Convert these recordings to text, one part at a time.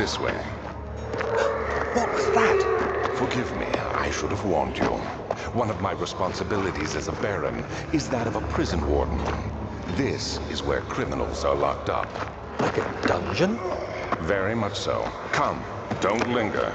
This way. What was that? Forgive me, I should have warned you. One of my responsibilities as a Baron is that of a prison warden. This is where criminals are locked up. Like a dungeon? Very much so. Come, don't linger.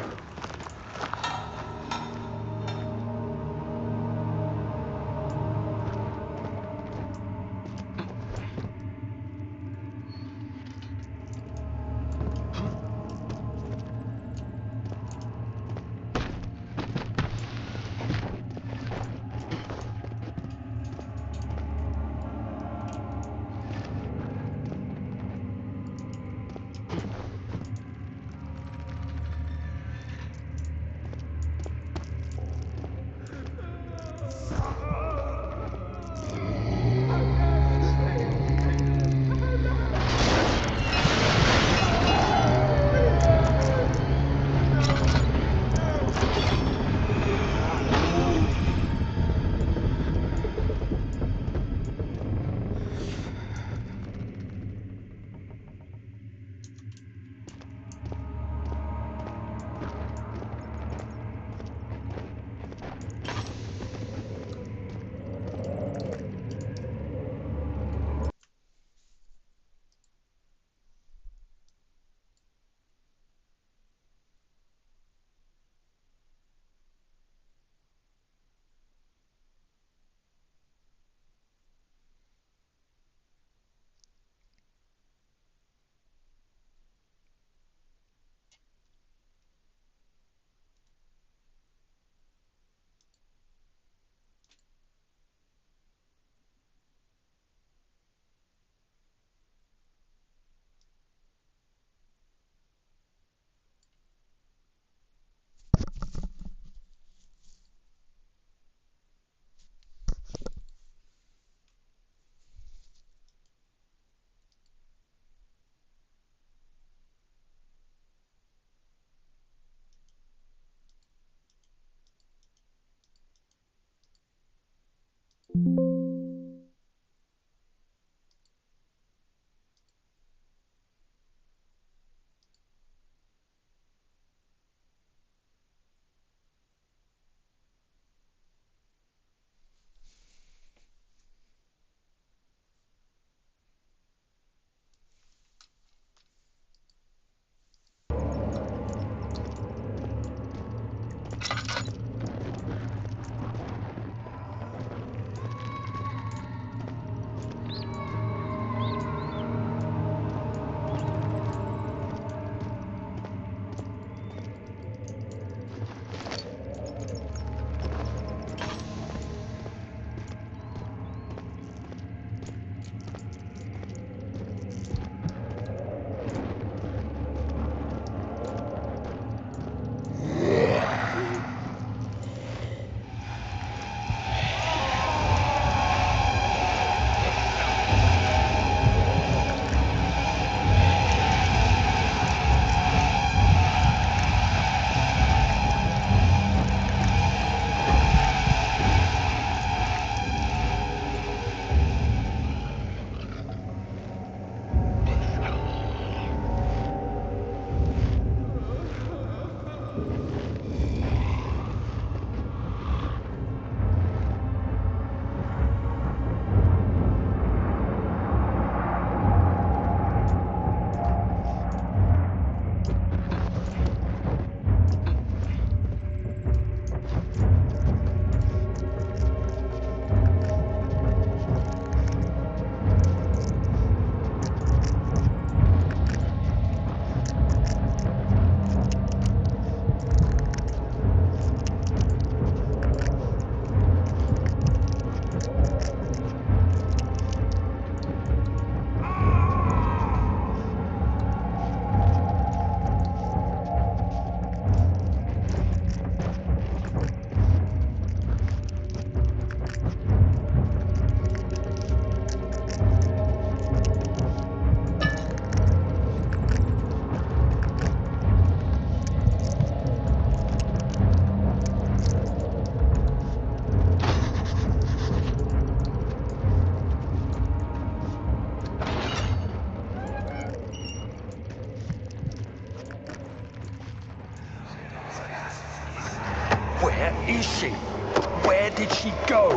is she? Where did she go?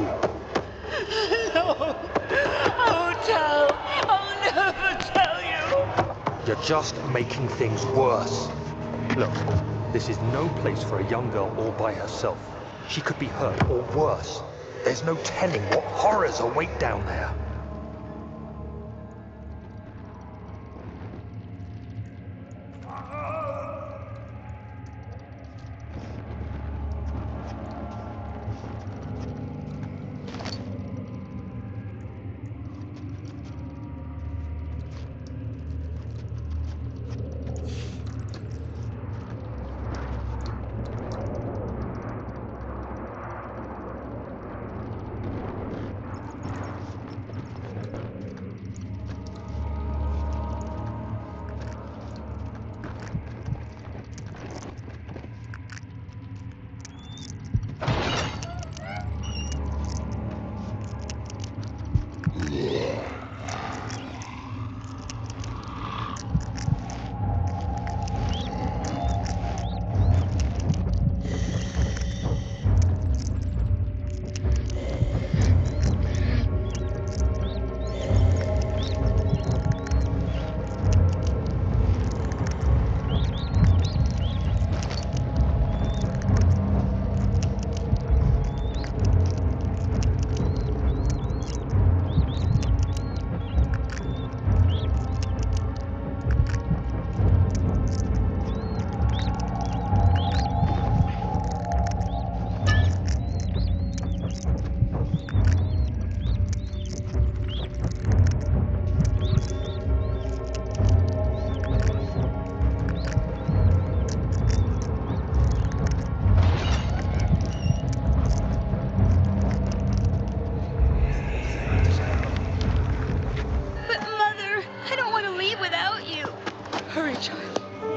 No. I won't tell. I'll never tell you. You're just making things worse. Look, this is no place for a young girl all by herself. She could be hurt or worse. There's no telling what horrors await down there.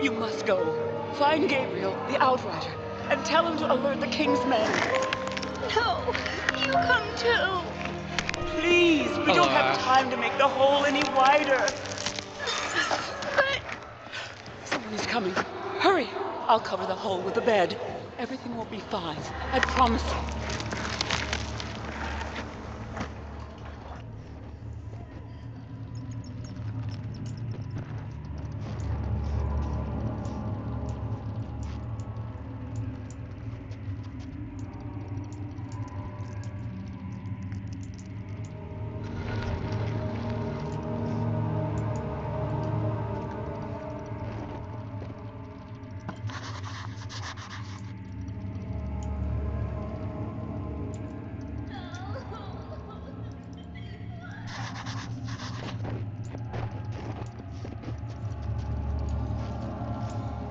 You must go. Find Gabriel, the Outrider, and tell him to alert the King's men. No, you come too. Please, we don't have time to make the hole any wider. But... Someone is coming. Hurry. I'll cover the hole with the bed. Everything will be fine. I promise you.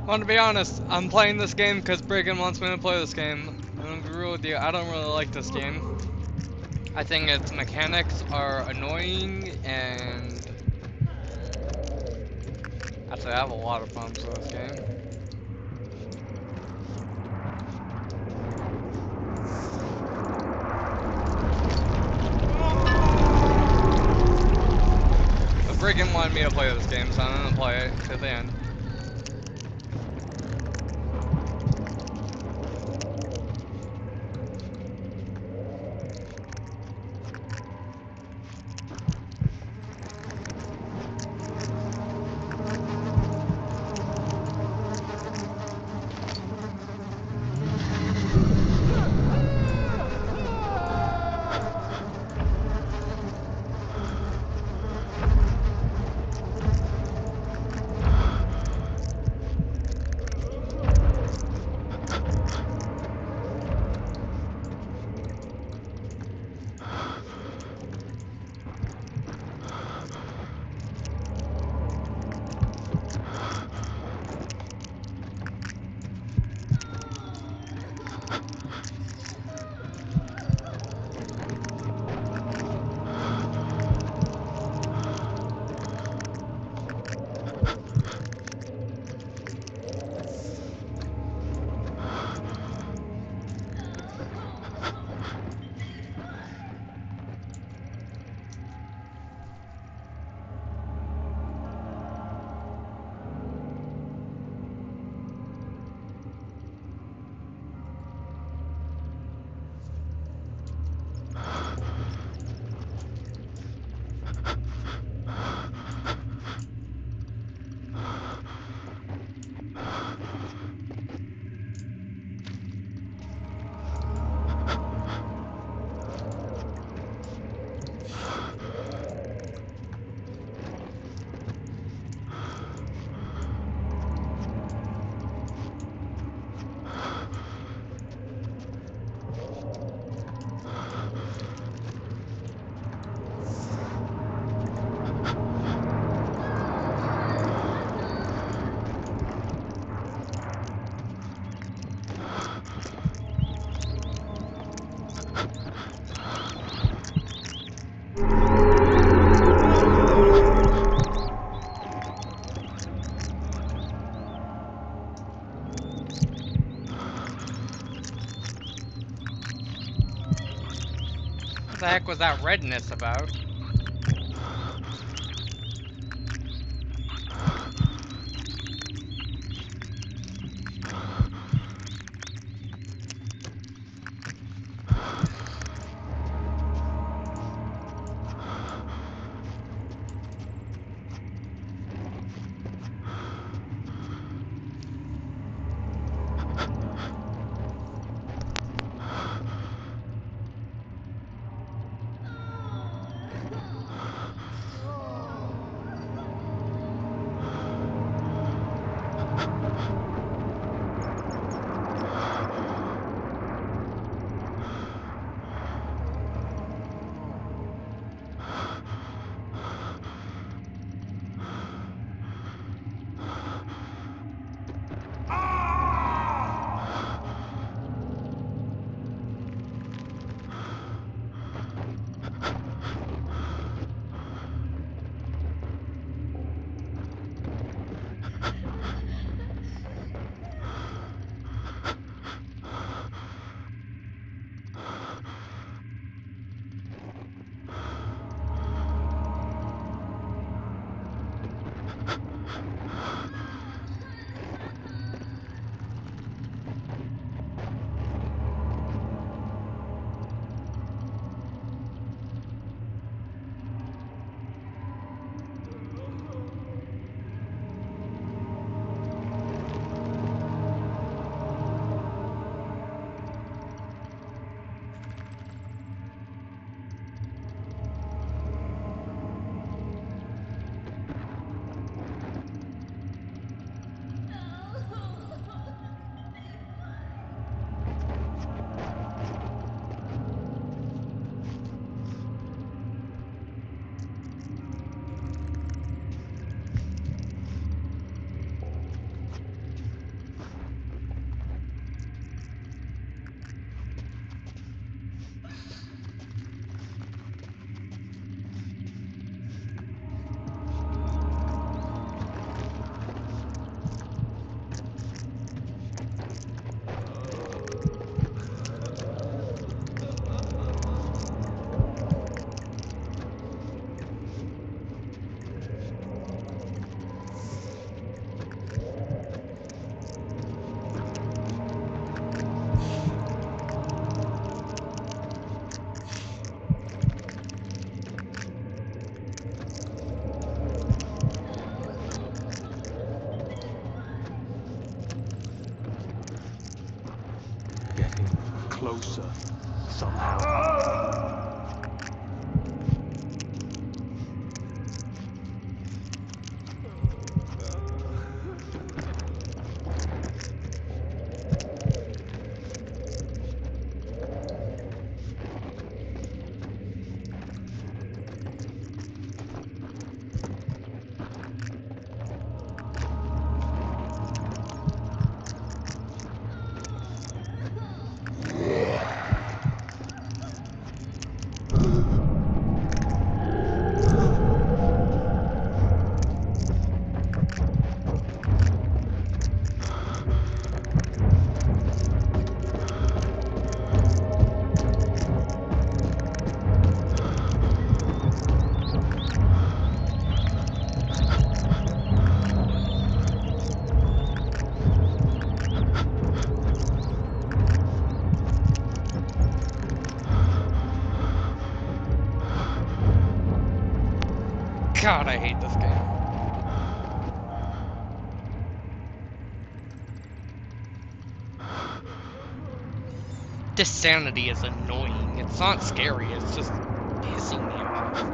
Well, to be honest, I'm playing this game because Brigham wants me to play this game. I'm gonna be real with you, I don't really like this game. I think its mechanics are annoying and... Actually, I have a lot of problems with this game. But Brigham wanted me to play this game, so I'm gonna play it to the end. was that redness about? Closer, somehow. God, I hate this game. This sanity is annoying. It's not scary, it's just pissing me off.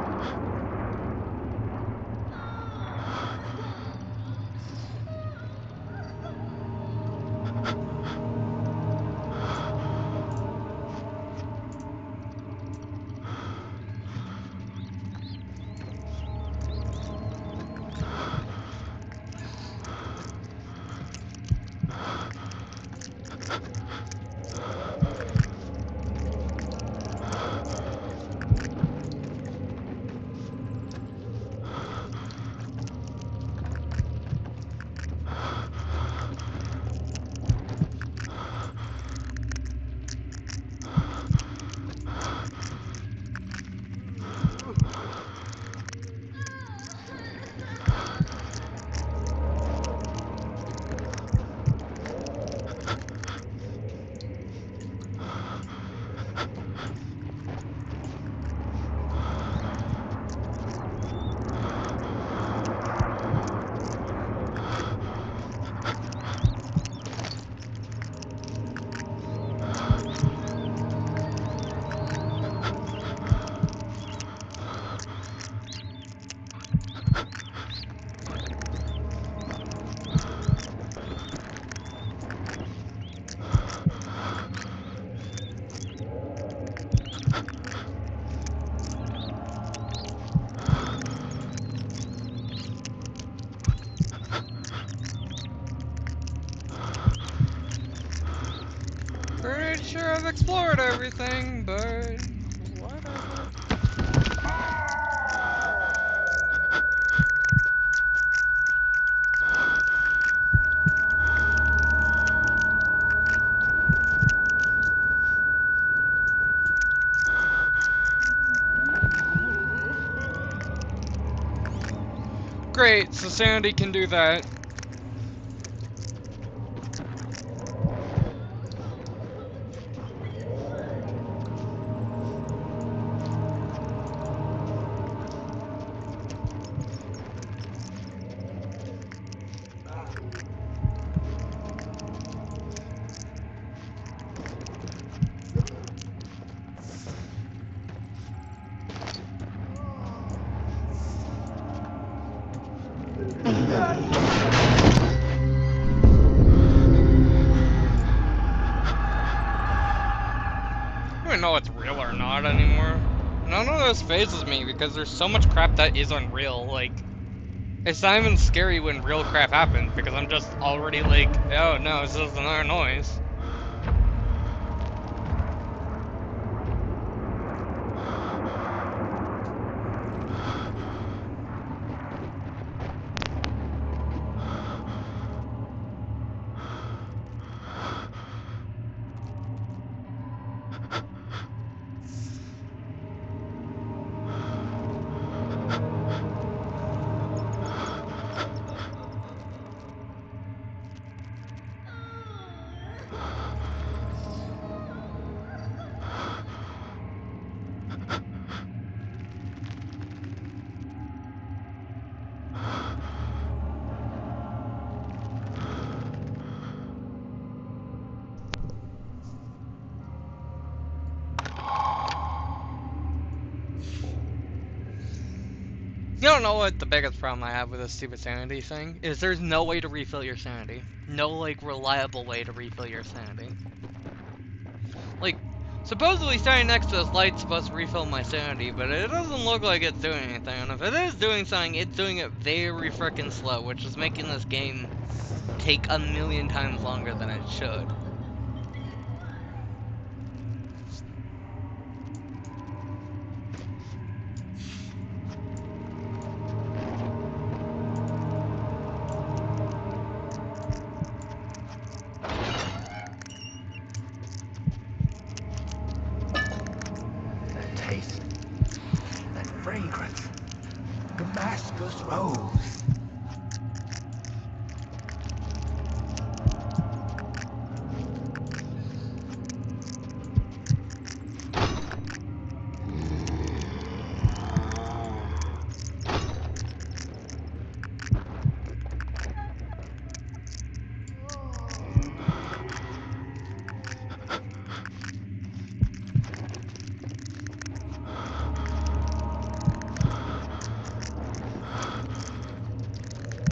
explored everything, but whatever. Great, so Sanity can do that. I don't even know what's real or not anymore. None of this phases me because there's so much crap that is unreal. Like, it's not even scary when real crap happens because I'm just already like, oh no, it's just another noise. You don't know what the biggest problem I have with this stupid sanity thing is. There's no way to refill your sanity. No, like, reliable way to refill your sanity. Like, supposedly standing next to this light's supposed to refill my sanity, but it doesn't look like it's doing anything. And if it is doing something, it's doing it very frickin' slow, which is making this game take a million times longer than it should. That taste, that fragrance, Damascus rose.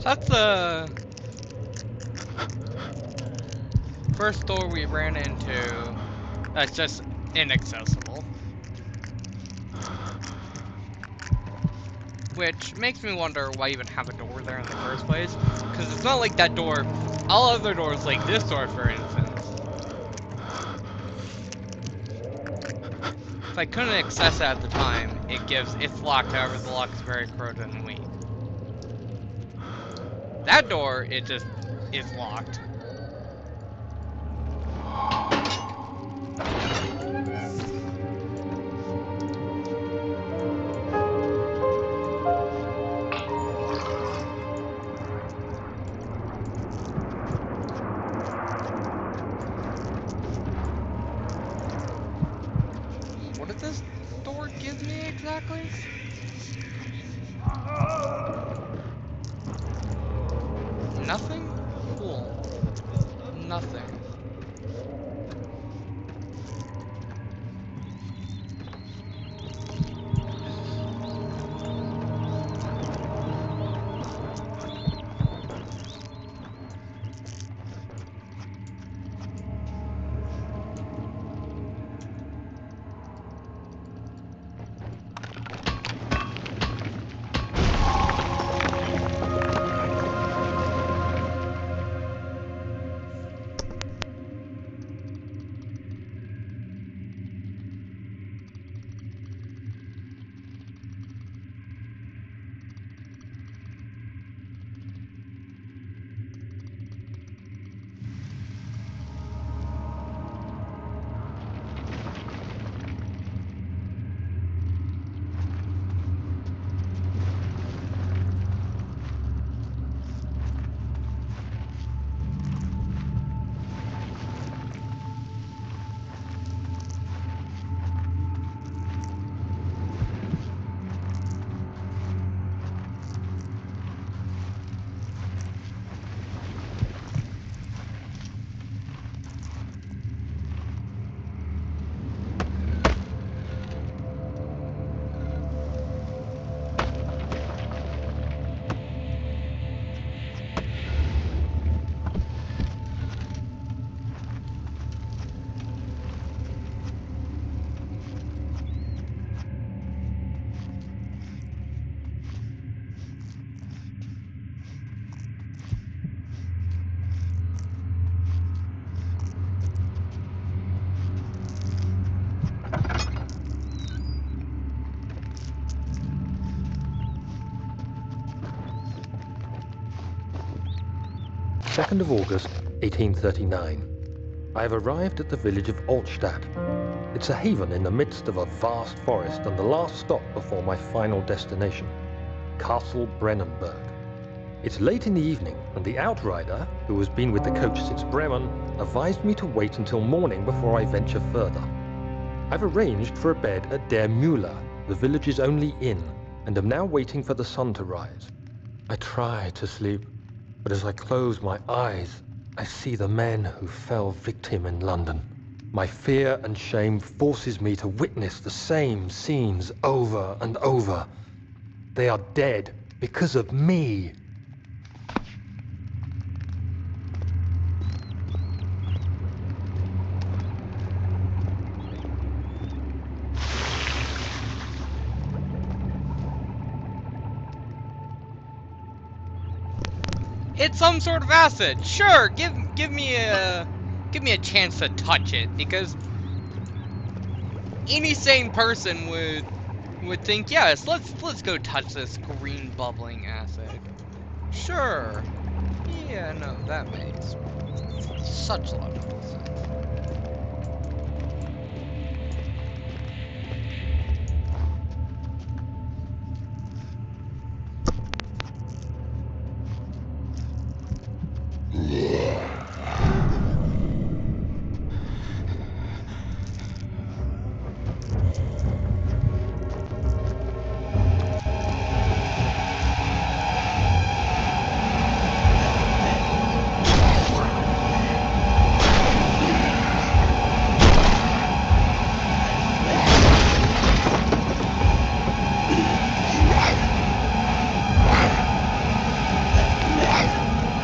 That's the first door we ran into that's just inaccessible. Which makes me wonder why even have a door there in the first place. Because it's not like that door, all other doors like this door for instance. If I couldn't access it at the time, it's locked, however the lock is very corroded and weak. That door, it just is locked. What did this door give me exactly? Nothing? Cool. Nothing. 2nd of August, 1839. I have arrived at the village of Altstadt. It's a haven in the midst of a vast forest and the last stop before my final destination, Castle Brennenburg. It's late in the evening, and the outrider, who has been with the coach since Bremen, advised me to wait until morning before I venture further. I've arranged for a bed at Der Müller, the village's only inn, and am now waiting for the sun to rise. I try to sleep, but as I close my eyes, I see the men who fell victim in London. My fear and shame forces me to witness the same scenes over and over. They are dead because of me. It's some sort of acid. Sure, give me a chance to touch it, because any sane person would think, yes, let's go touch this green bubbling acid. Sure. Yeah, no, that makes such logical sense.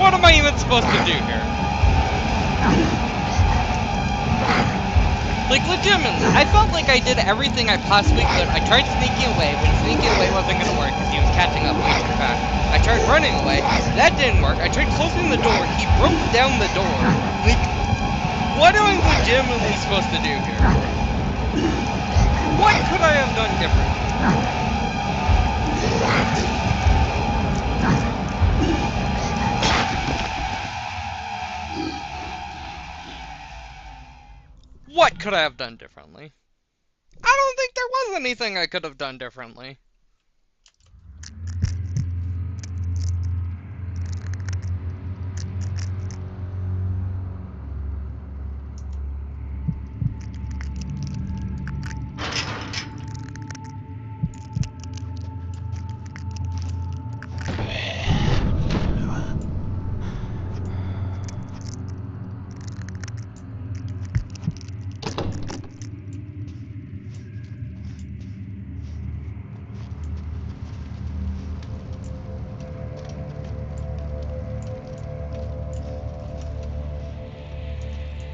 What am I even supposed to do here? Like, legitimately, I felt like I did everything I possibly could. I tried sneaking away, when sneaking away wasn't gonna work because he was catching up way too fast. I tried running away, that didn't work. I tried closing the door, he broke down the door. Like, what am I legitimately supposed to do here? What could I have done different? What could I have done differently? I don't think there was anything I could have done differently.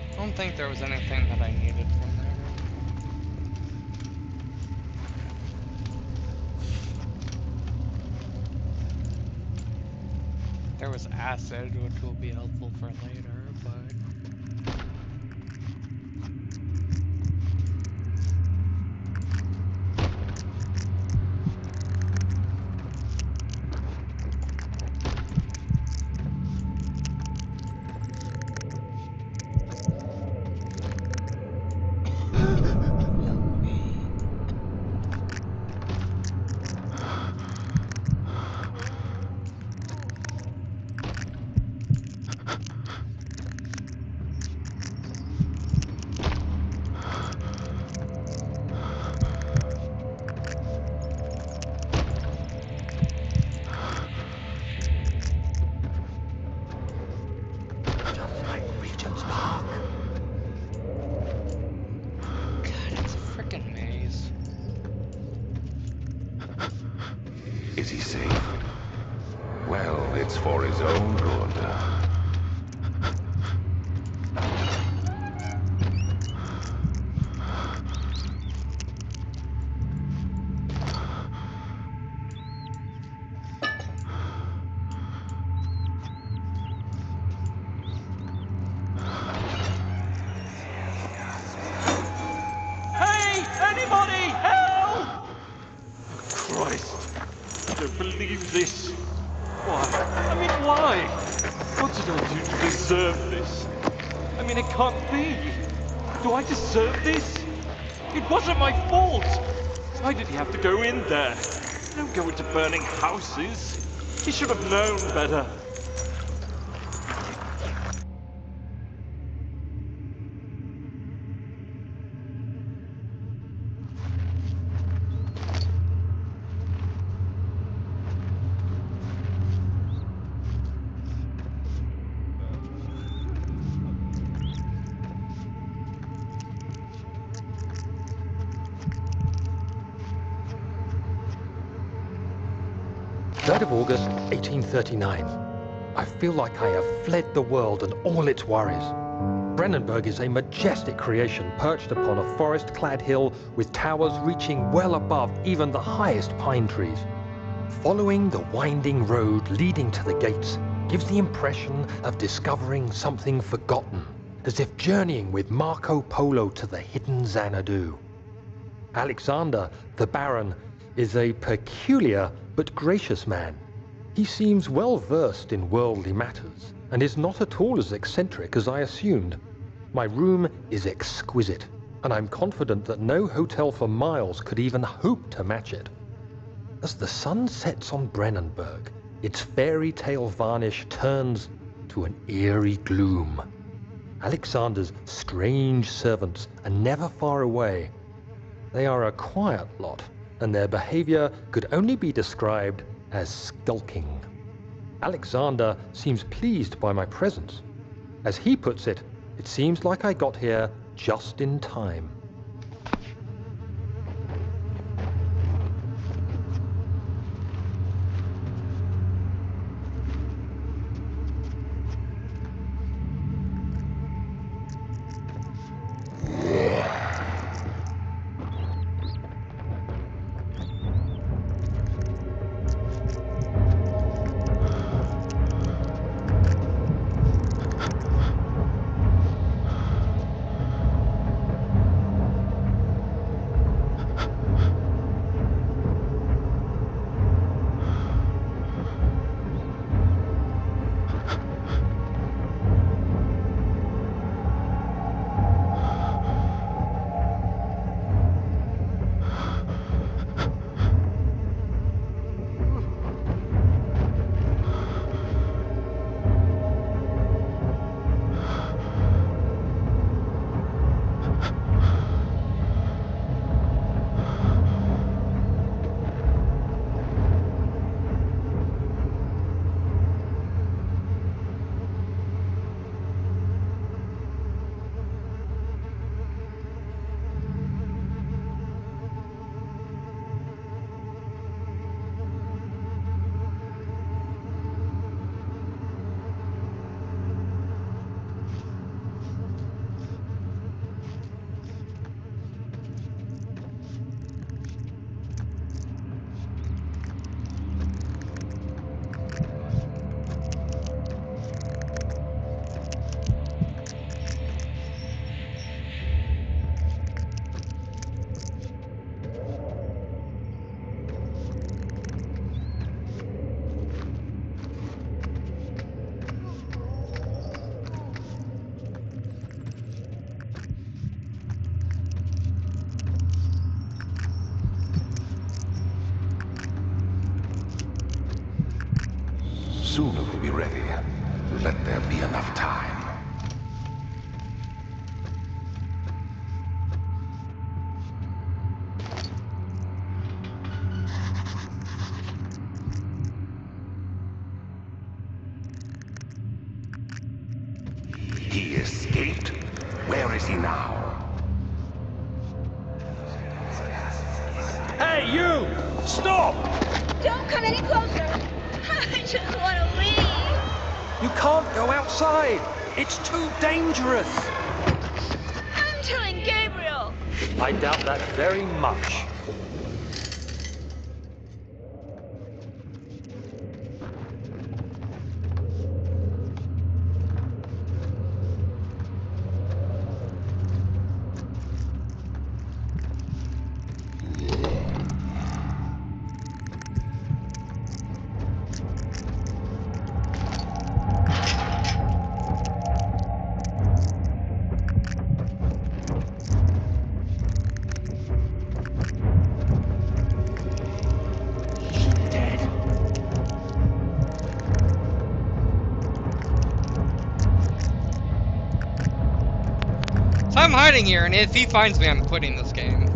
I don't think there was anything that I needed from there. There was acid, which will be helpful for later, but... Is he safe? Well, it's for his own good. Hey! Anybody! Help! Christ. I don't believe this. Why? I mean, why? What did I do to deserve this? I mean, it can't be. Do I deserve this? It wasn't my fault. Why did he have to go in there? Don't go into burning houses. He should have known better. Of August, 1839. I feel like I have fled the world and all its worries. Brennenburg is a majestic creation perched upon a forest-clad hill with towers reaching well above even the highest pine trees. Following the winding road leading to the gates gives the impression of discovering something forgotten, as if journeying with Marco Polo to the hidden Xanadu. Alexander, the Baron, is a peculiar but gracious man. He seems well versed in worldly matters and is not at all as eccentric as I assumed. My room is exquisite, and I'm confident that no hotel for miles could even hope to match it. As the sun sets on Brennenburg, its fairy tale varnish turns to an eerie gloom. Alexander's strange servants are never far away. They are a quiet lot, and their behavior could only be described as skulking. Alexander seems pleased by my presence. As he puts it, it seems like I got here just in time. Soon it will be ready. Let there be enough time. He escaped? Where is he now? Hey, you! Stop! Don't come any closer. I just want to leave. You can't go outside. It's too dangerous. I'm telling Gabriel. I doubt that very much. hiding here, and if he finds me, I'm quitting this game.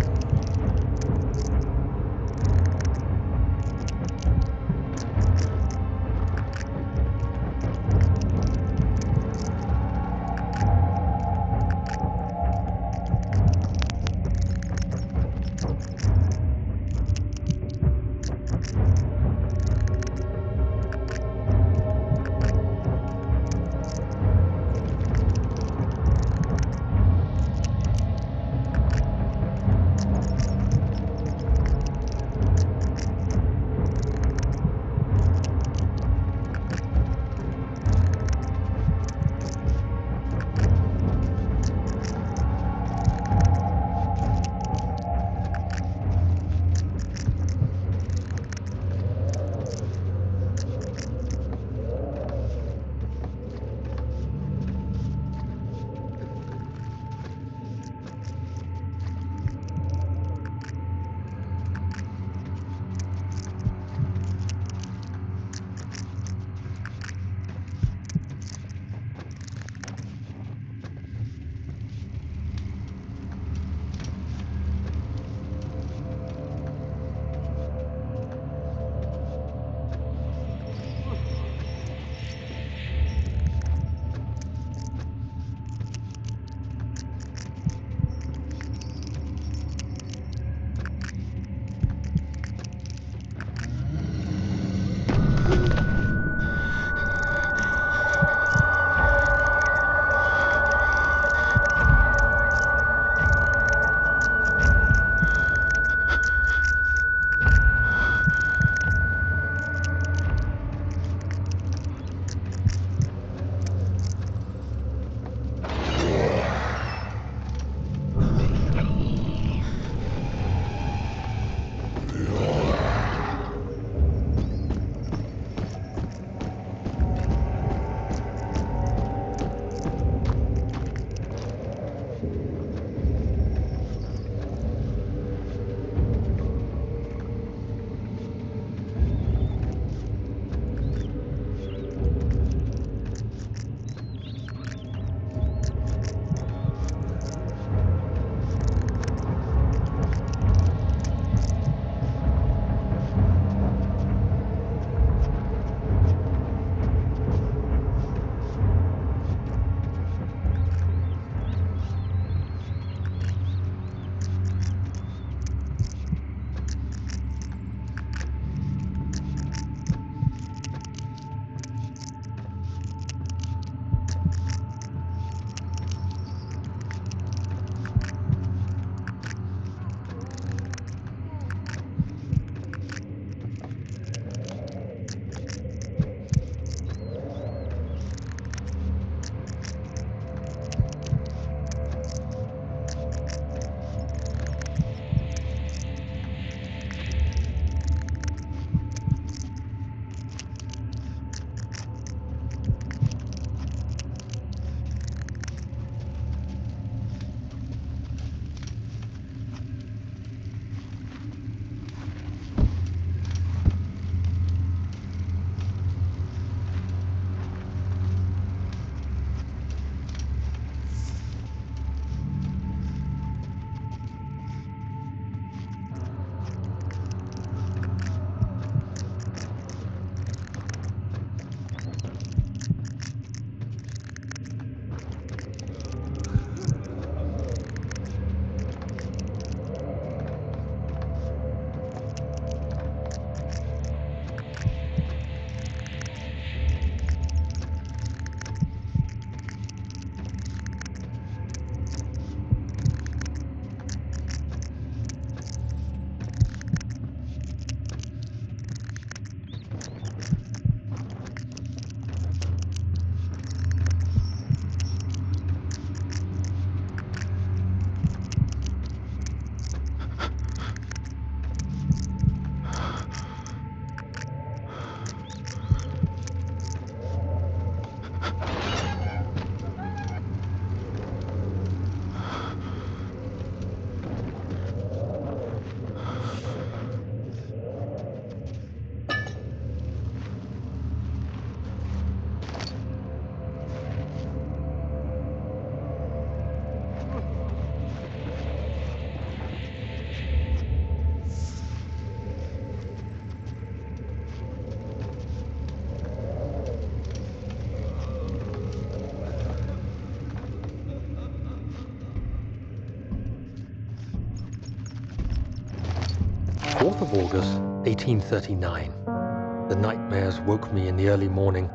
4th of August, 1839. The nightmares woke me in the early morning,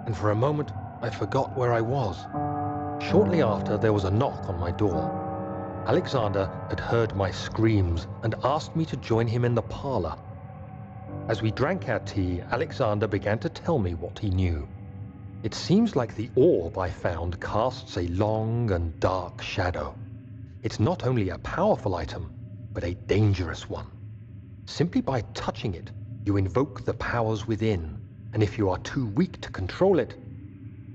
and for a moment I forgot where I was. Shortly after, there was a knock on my door. Alexander had heard my screams and asked me to join him in the parlor. As we drank our tea, Alexander began to tell me what he knew. It seems like the orb I found casts a long and dark shadow. It's not only a powerful item, but a dangerous one. Simply by touching it, you invoke the powers within, and if you are too weak to control it,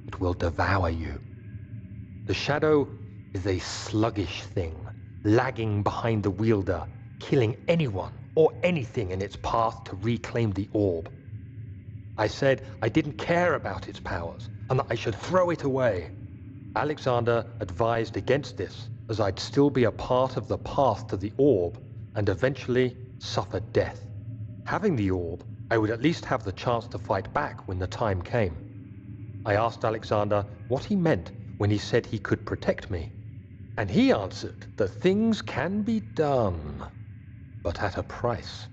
it will devour you. The shadow is a sluggish thing, lagging behind the wielder, killing anyone or anything in its path to reclaim the orb. I said I didn't care about its powers, and that I should throw it away. Alexander advised against this, as I'd still be a part of the path to the orb, and eventually suffer death. Having the orb, I would at least have the chance to fight back when the time came. I asked Alexander what he meant when he said he could protect me, and he answered that things can be done, but at a price.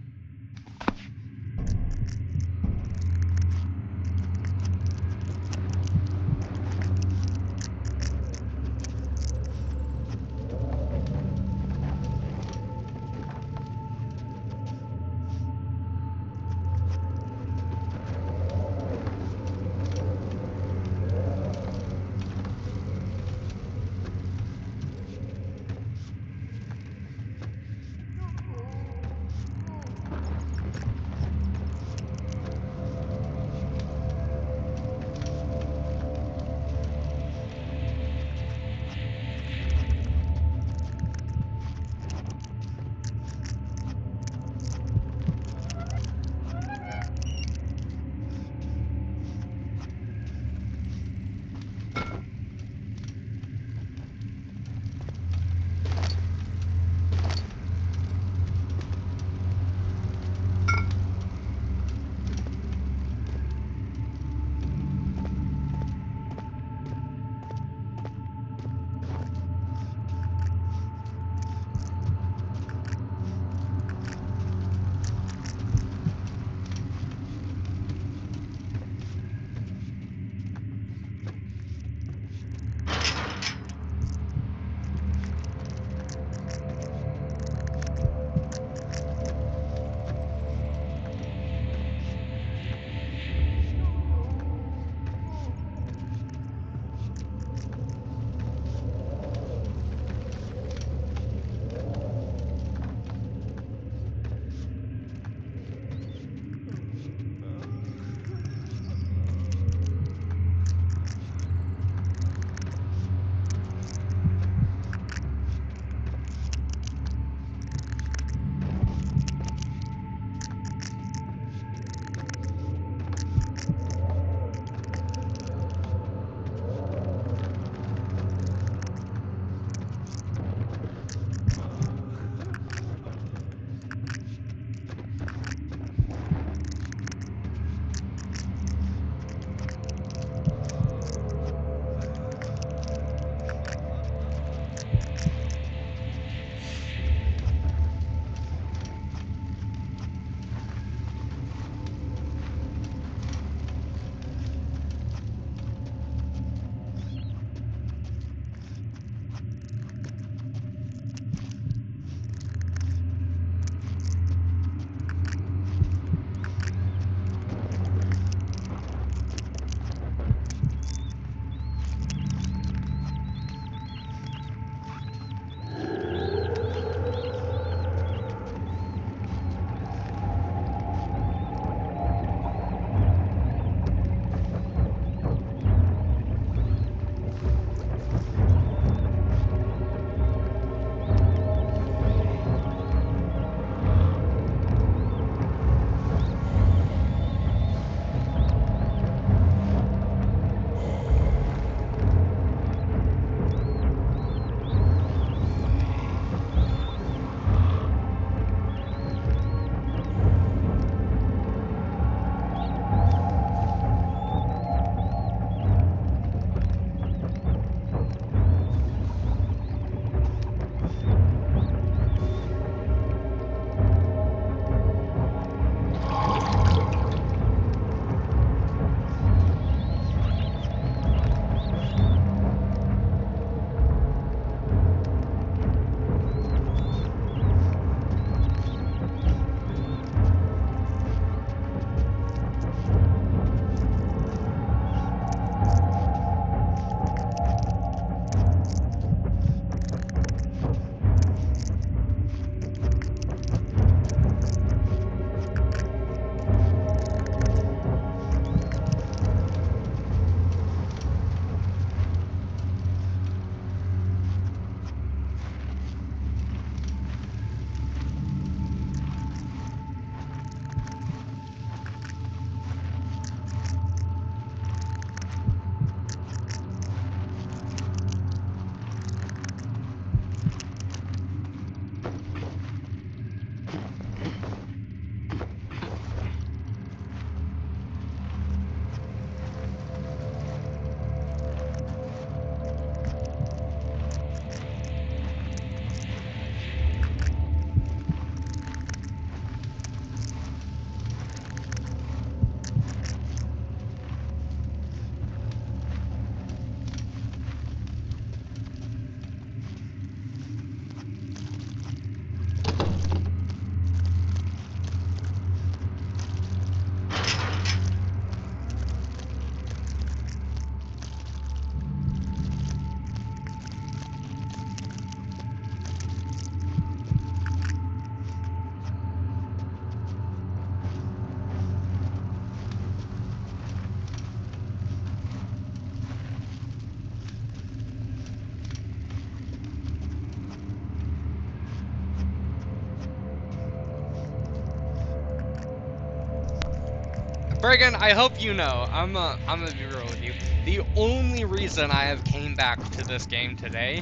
Bergen, I hope you know, I'm gonna be real with you. The only reason I have came back to this game today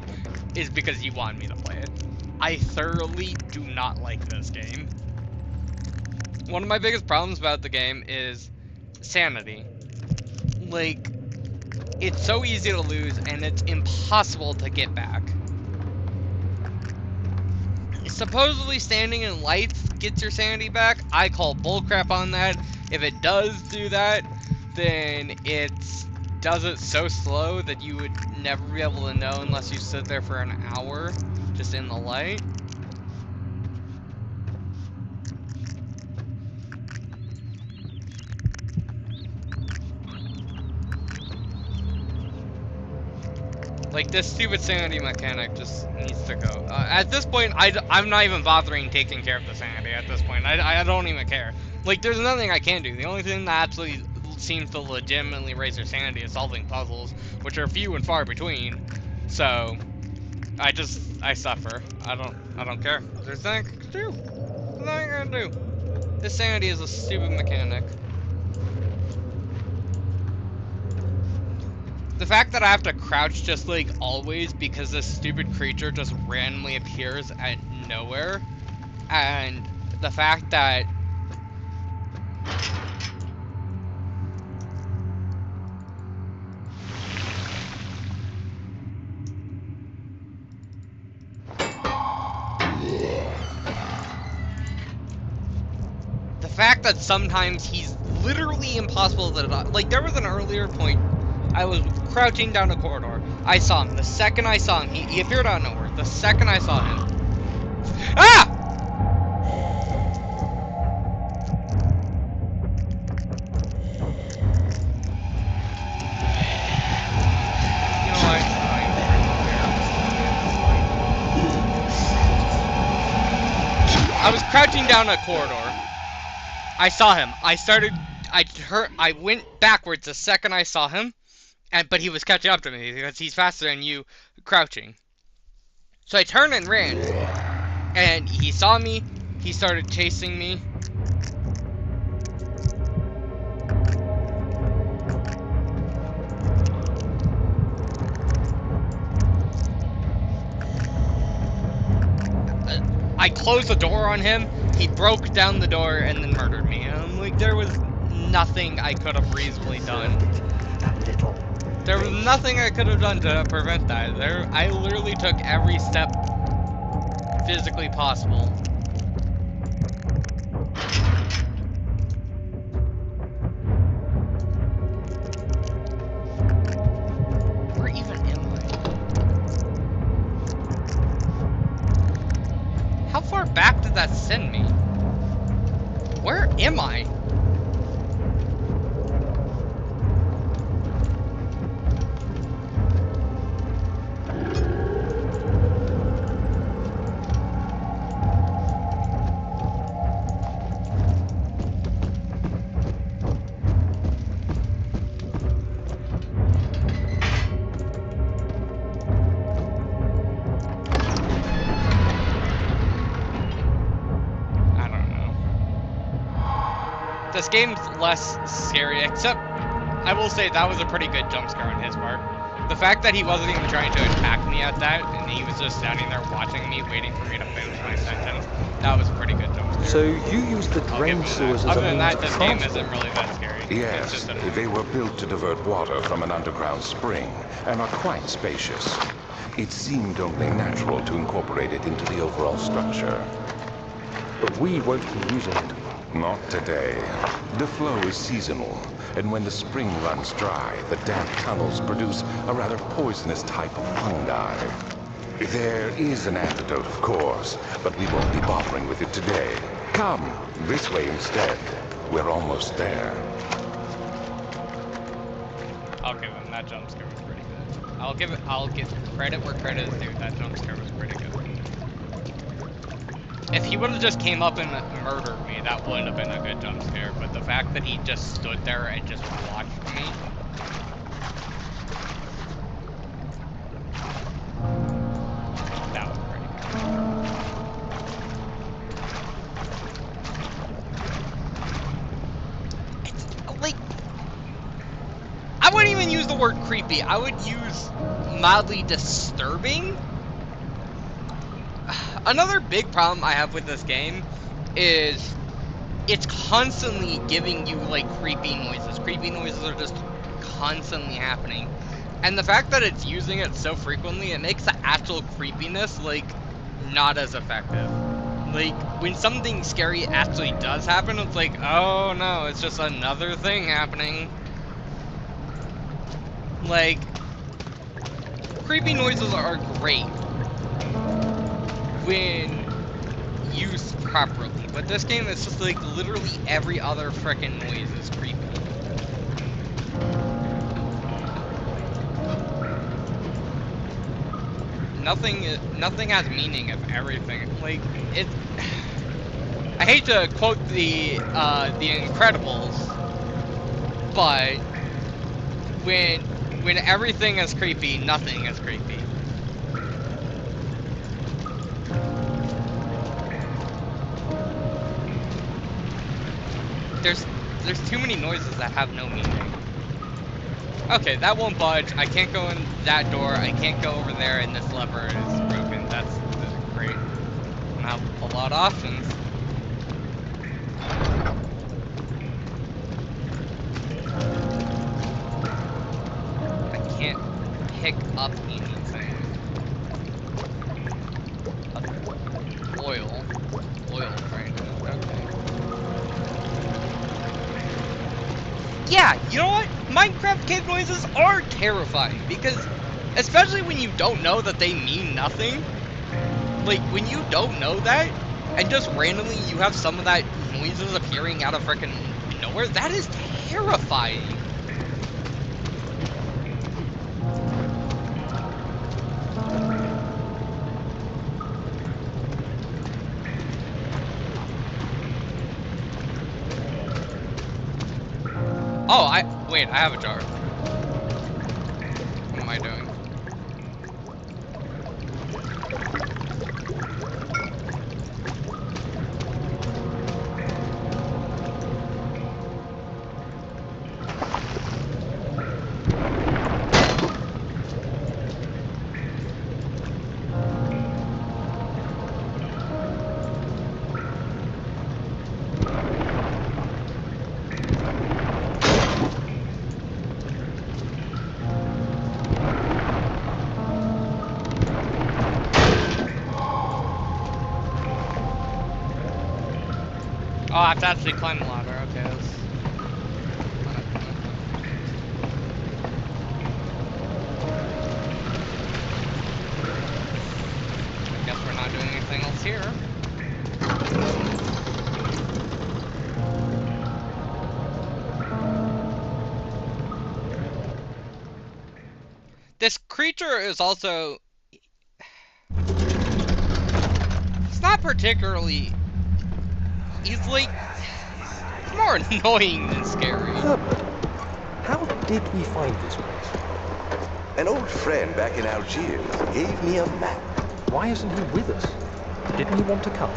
is because you want me to play it. I thoroughly do not like this game. One of my biggest problems about the game is sanity. Like, it's so easy to lose and it's impossible to get back. Supposedly standing in lights gets your sanity back. I call bullcrap on that. If it does do that, then it does it so slow that you would never be able to know unless you sit there for an hour just in the light. Like, this stupid sanity mechanic just needs to go. At this point, I'm not even bothering taking care of the sanity at this point. I don't even care. Like, there's nothing I can do. The only thing that absolutely seems to legitimately raise your sanity is solving puzzles, which are few and far between. So, I suffer. I don't care. There's nothing I can do. There's nothing I can do. This sanity is a stupid mechanic. The fact that I have to crouch just like always because this stupid creature just randomly appears at nowhere, and the fact that sometimes he's literally impossible to dodge. Like, there was an earlier point. I was crouching down a corridor. I saw him. The second I saw him, he appeared out of nowhere. The second I saw him. Ah! You know what? I was crouching down a corridor. I saw him. I went backwards the second I saw him. But he was catching up to me because he's faster than you crouching. So I turned and ran. And he saw me. He started chasing me. I closed the door on him. He broke down the door and then murdered me. And I'm like, there was nothing I could have reasonably done. There was nothing I could have done to prevent that. I literally took every step physically possible. Where even am I? How far back did that send me? Where am I? This game's less scary, except I will say that was a pretty good jump scare on his part. The fact that he wasn't even trying to attack me at that, and he was just standing there watching me, waiting for me to finish my sentence, that was a pretty good jump scare. So you used the drain sewers as Other a than means that, of this game transport? isn't really that scary. It's Yes, just they were built to divert water from an underground spring and are quite spacious. It seemed only natural to incorporate it into the overall structure. But we won't be using it. Not today. The flow is seasonal, and when the spring runs dry, the damp tunnels produce a rather poisonous type of fungi. There is an antidote, of course, but we won't be bothering with it today. Come, this way instead. We're almost there. I'll give him that jump scare was pretty good. I'll give credit where credit is due. That jump scare was pretty good. If he would have just came up and murdered me, that would have been a good jump scare. But the fact that he just stood there and just watched me. That was pretty good. use the word creepy. I would use mildly disturbing. Another big problem I have with this game is it's constantly giving you, like, creepy noises. Creepy noises are just constantly happening. And the fact that it's using it so frequently, it makes the actual creepiness, like, not as effective. Like, when something scary actually does happen, it's like, oh no, it's just another thing happening. Like, creepy noises are great when used properly, but this game is just like literally every other frickin' noise is creepy. Nothing has meaning if everything, like, it. I hate to quote the Incredibles, but when everything is creepy, nothing is creepy. There's too many noises that have no meaning. Okay, that won't budge. I can't go in that door. I can't go over there, and this lever is broken. That's great. I don't have a lot of options. I can't pick up anything. Oil right now. Okay. Yeah, you know what? Minecraft cave noises are terrifying because, especially when you don't know that they mean nothing. Like, when you don't know that, and just randomly you have some of that noises appearing out of frickin' nowhere, that is terrifying. Oh, wait, I have a jar. What am I doing? Oh, I have to actually climb the ladder. Okay, that's... I guess we're not doing anything else here. This creature is also... It's not particularly... He's like... more annoying than scary. Herbert, how did we find this place? An old friend back in Algiers gave me a map. Why isn't he with us? Didn't he want to come?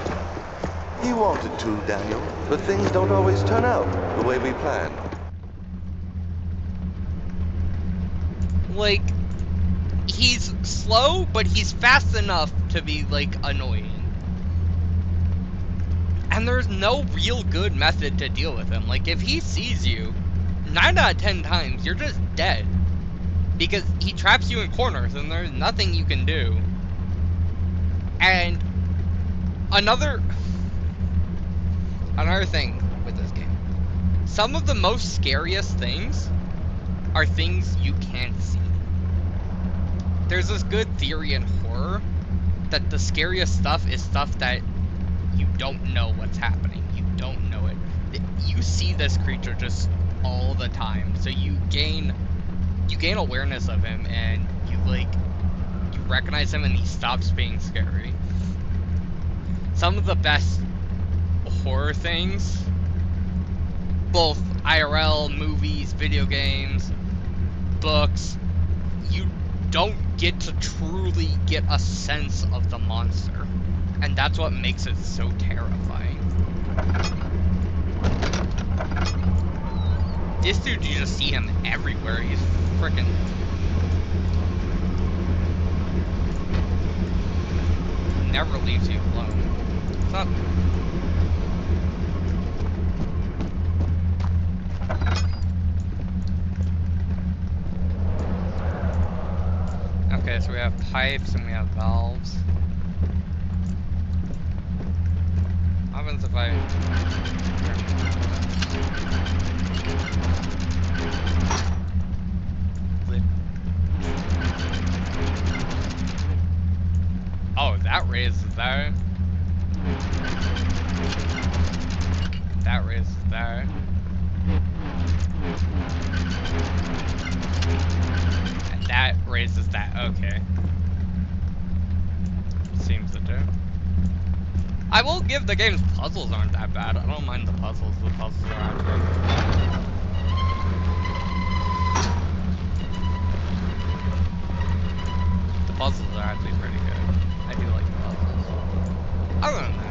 He wanted to, Daniel, but things don't always turn out the way we planned. Like, he's slow, but he's fast enough to be, like, annoying. And there's no real good method to deal with him. Like, if he sees you, 9 out of 10 times, you're just dead. Because he traps you in corners, and there's nothing you can do. And another thing with this game. Some of the most scariest things are things you can't see. There's this good theory in horror that the scariest stuff is stuff that you don't know what's happening. You don't know it. You see this creature just all the time. So you gain awareness of him, and you recognize him, and he stops being scary. Some of the best horror things, both IRL, movies, video games, books, you don't get to truly get a sense of the monster. And that's what makes it so terrifying. This dude, you just see him everywhere. He's freaking. Never leaves you alone. It's not. Okay, so we have pipes and we have valves. What happens if I... Oh, that raises there. That raises there. And that raises that. Okay. Seems to do. I will give the game's puzzles aren't that bad. I don't mind the puzzles. The puzzles are actually. The puzzles are actually pretty good. I do like the puzzles. Other than that,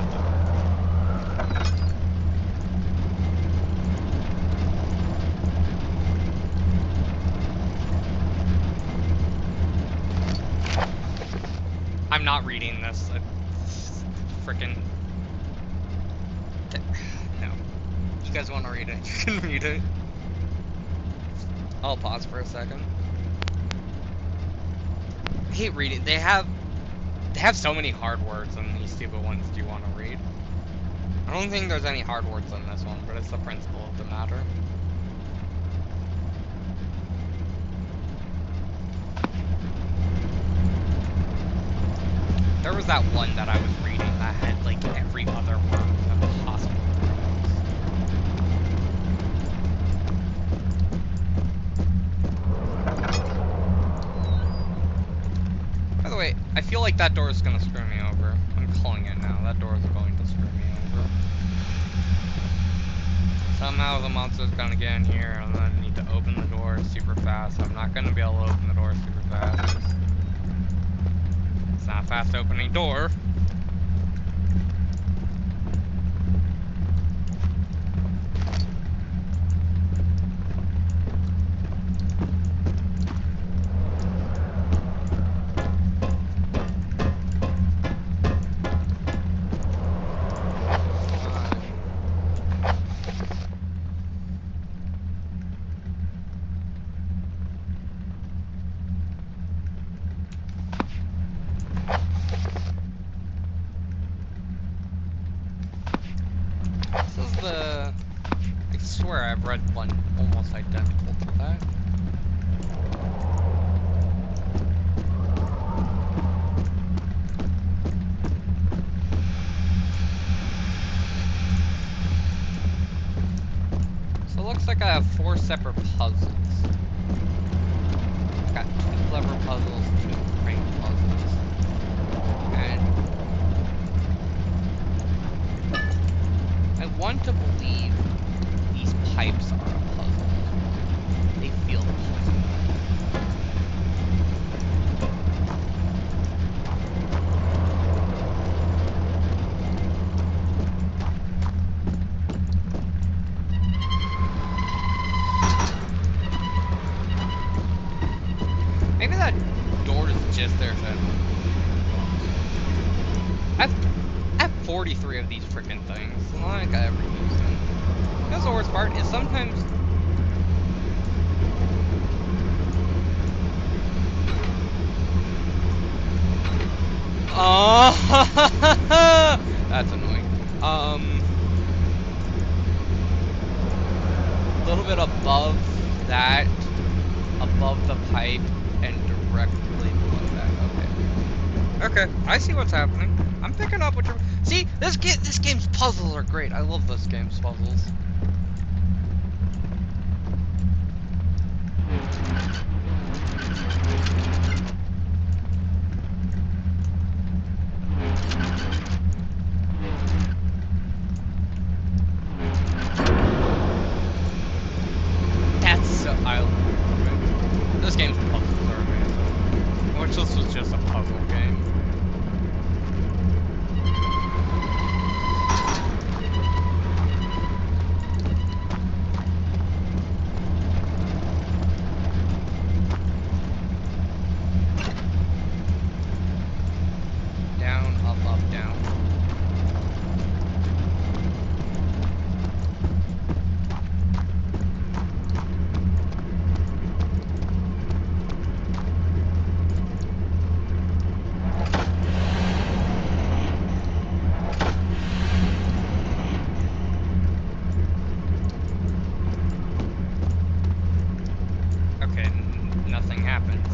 I'm not reading this. Freaking. No. You guys want to read it? You can read it. I'll pause for a second. I hate reading. They have so many hard words in these stupid ones. Do you want to read? I don't think there's any hard words in this one, but it's the principle of the matter. There was that one that I was reading that had like every other word possible. By the way, I feel like that door is gonna screw me over. I'm calling it now. That door is going to screw me over. Somehow the monster's gonna get in here, and then I need to open the door super fast. I'm not gonna be able to open the door super fast. It's not a fast opening door. I swear I've read one almost identical to that. So it looks like I have 4 separate puzzles. I've got 2 lever puzzles, 2 crank puzzles. And I want to believe these pipes are a puzzle. They feel puzzle. Maybe that door is just there for I have 43 of these freaking things. It's not like I ever use them. That's the worst part is sometimes. Oh, that's annoying. A little bit above that, above the pipe, and directly below that. Okay. Okay, I see what's happening. I'm picking up what you're. See, this game's puzzles are great. I love this game's puzzles. That's so. This game's puzzles are amazing. Which this was just a puzzle game.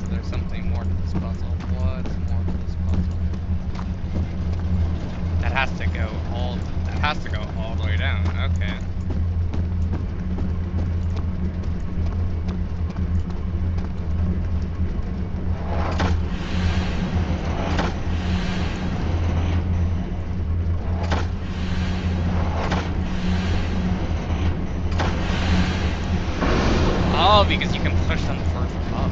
so there's something more to this puzzle. What's more to this puzzle? That has to go all the way down. Okay. Oh, because you can push them further up.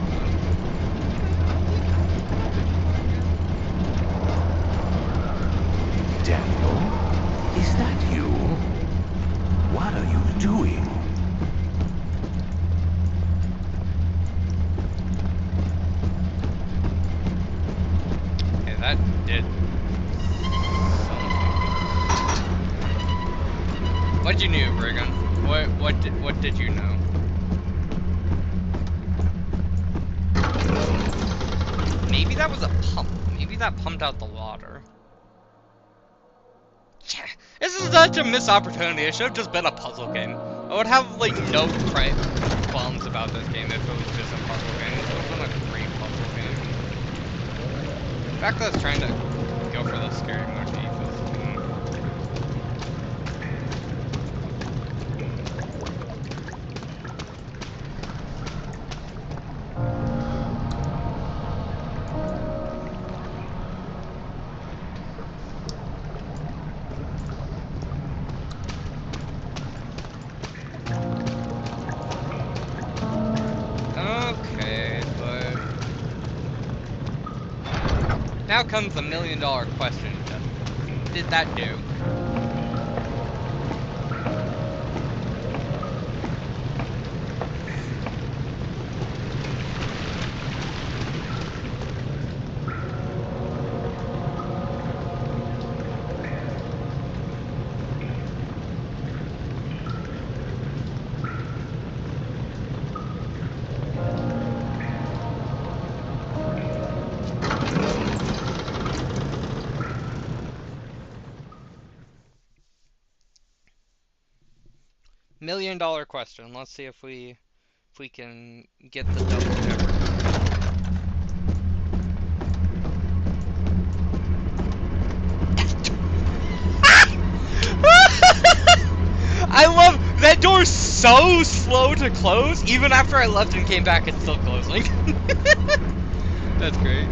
Daniel, is that you? What are you doing? Okay, that did something. What did you know, Brigham? What did you know? Maybe that was a pump. Maybe that pumped out the water. Yeah, this is such a missed opportunity. It should have just been a puzzle game. I would have, like, no qualms about this game if it was just a puzzle game. This would have been a great puzzle game. The fact that I was trying to go for the scary motif is... Now comes the million-dollar question. What did that do? $1,000,000 question. Let's see if we can get the double jeopardy. I love that door's so slow to close. Even after I left and came back, it's still closing. That's great.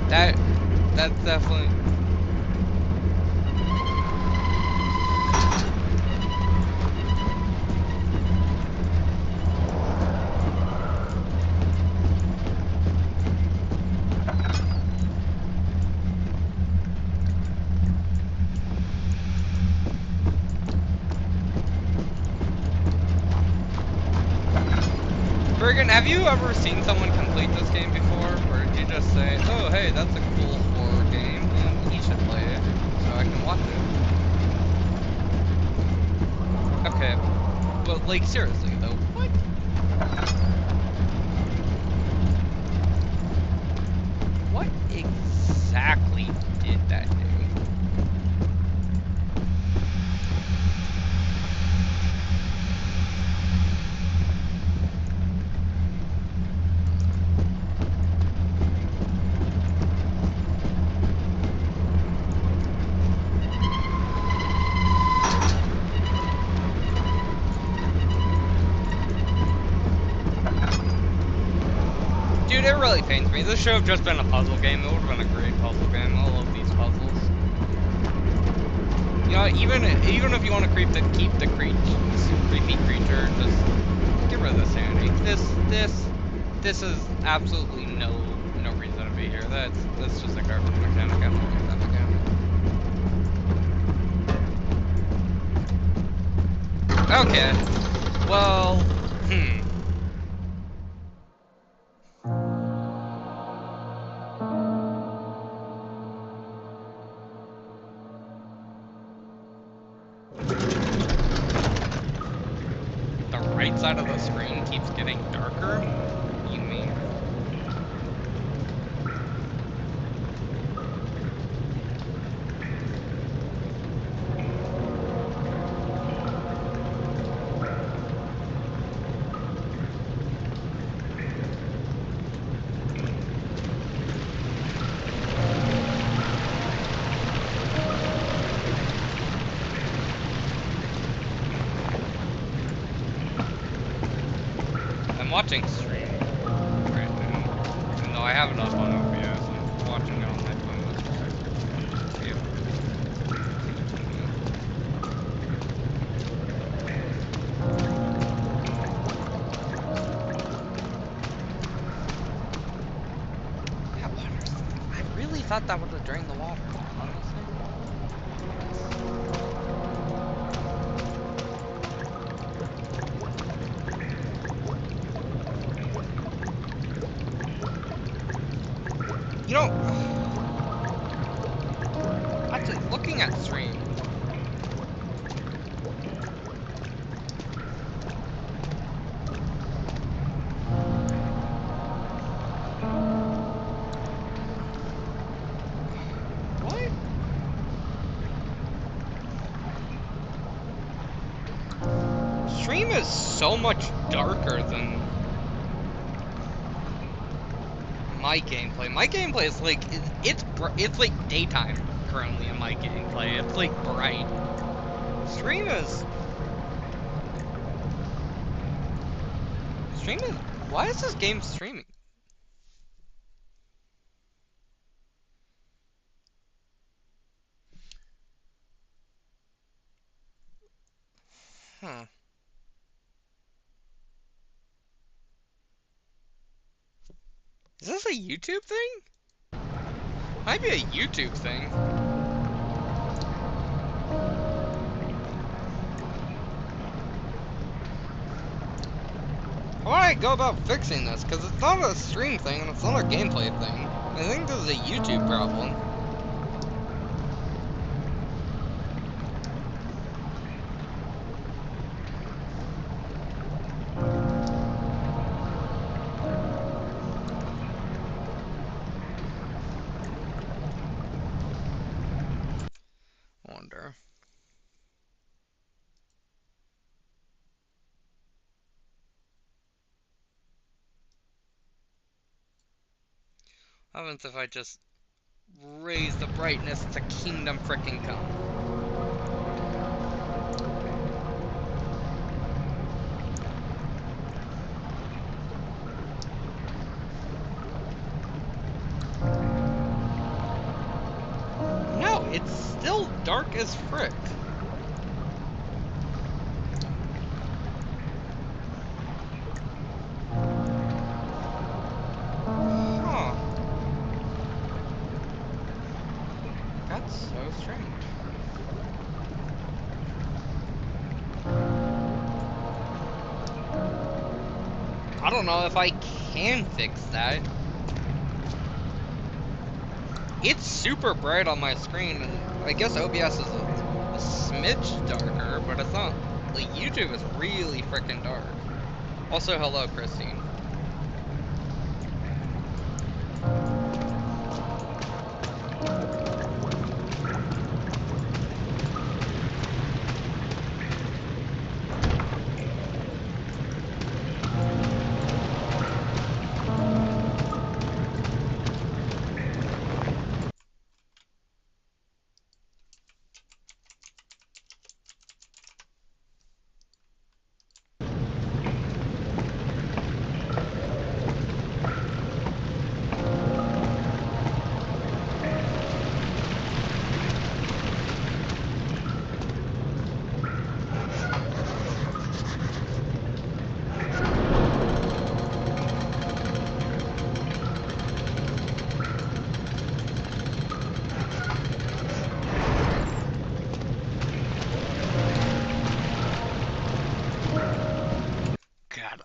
That's definitely. Bergen, have you ever seen someone complete this game before? Or did you just say, oh hey, that's a cool horror game, and you should play it, so I can watch it? Okay, but like seriously though, what? What exactly did that do? Dude, it really pains me. This should have just been a puzzle game. It would have been a great puzzle game. I love these puzzles. You know, even if you want to keep the creepy creature, just get rid of the sanity. This is absolutely no reason to be here. That's just a garbage mechanic. I don't like that mechanic. Okay. Well, the right side of the screen keeps getting darker? You mean? watching stream right now. Even though I have it up on OBS, I'm watching it on my phone. Yeah. Yeah, water's... I really thought that would have drained the water, honestly. You know, actually, looking at stream, what? Stream is so much darker than my gameplay. My gameplay is like it's like daytime currently in my gameplay. It's like bright. Stream is why is this game streaming? Huh. Is this a YouTube thing? Might be a YouTube thing. How do I go about fixing this? Because it's not a stream thing and it's not a gameplay thing. I think this is a YouTube problem. Wonder. What happens if I just raise the brightness to Kingdom Frickin' Come? No, it's still dark as frick. Huh. That's so strange. I don't know if I can fix that. It's super bright on my screen, and I guess OBS is a smidge darker, but it's not. Like, YouTube is really freaking dark. Also, hello, Christine.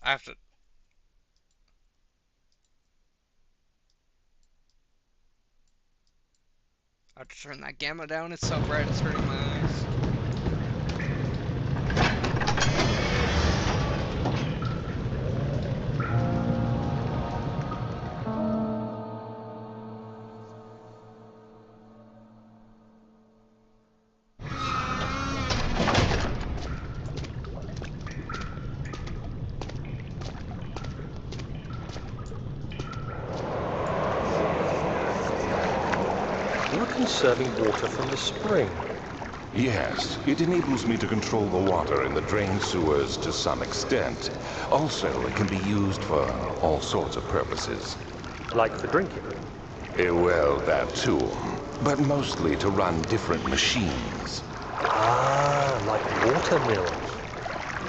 I have to... I have to turn that gamma down. It's so bright, it's hurting my eyes. You were conserving water from the spring. Yes, it enables me to control the water in the drain sewers to some extent. Also, it can be used for all sorts of purposes. Like for drinking. Well, that too. But mostly to run different machines. Ah, like water mills.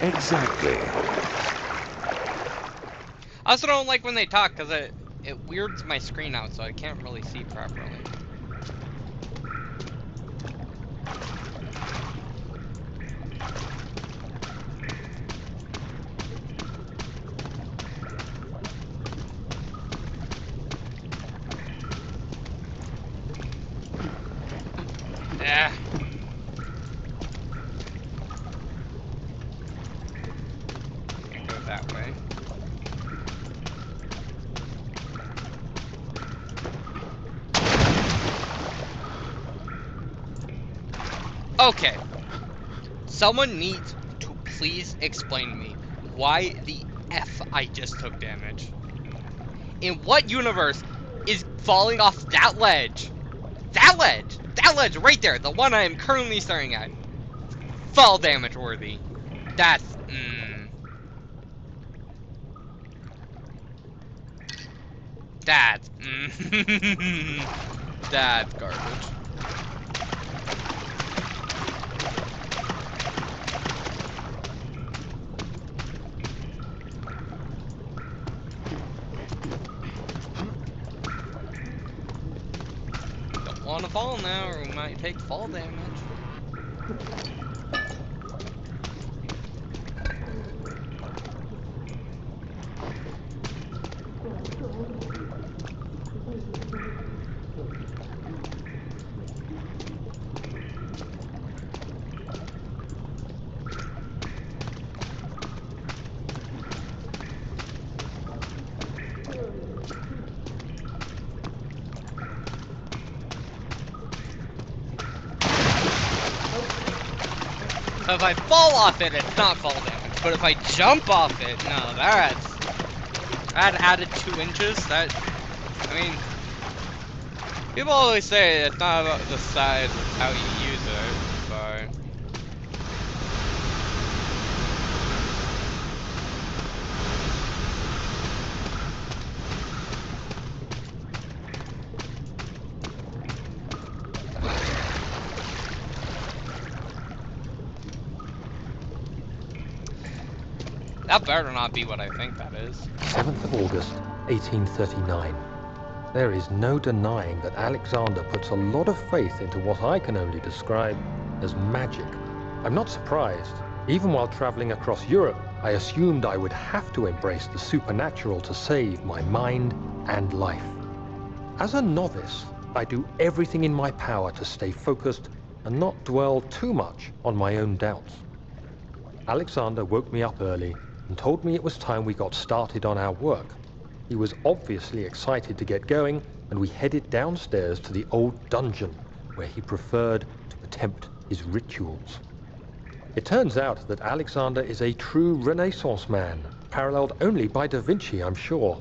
Exactly. I also don't like when they talk because it weirds my screen out, so I can't really see properly. Yeah. Can't go that way. Okay. Someone needs to please explain to me why the F I just took damage. In what universe is falling off that ledge? That ledge right there, the one I am currently staring at. Fall damage worthy. That's, That's, That's garbage. Don't want to fall now, or we might take fall damage. So if I fall off it, it's not fall damage. But if I jump off it, no, that added 2 inches. That, I mean, people always say it's not about the size, it's how you use it. But that better not be what I think that is. 7th of August, 1839. There is no denying that Alexander puts a lot of faith into what I can only describe as magic. I'm not surprised. Even while traveling across Europe, I assumed I would have to embrace the supernatural to save my mind and life. As a novice, I do everything in my power to stay focused and not dwell too much on my own doubts. Alexander woke me up early and told me it was time we got started on our work. He was obviously excited to get going, and we headed downstairs to the old dungeon, where he preferred to attempt his rituals. It turns out that Alexander is a true Renaissance man, paralleled only by Da Vinci, I'm sure.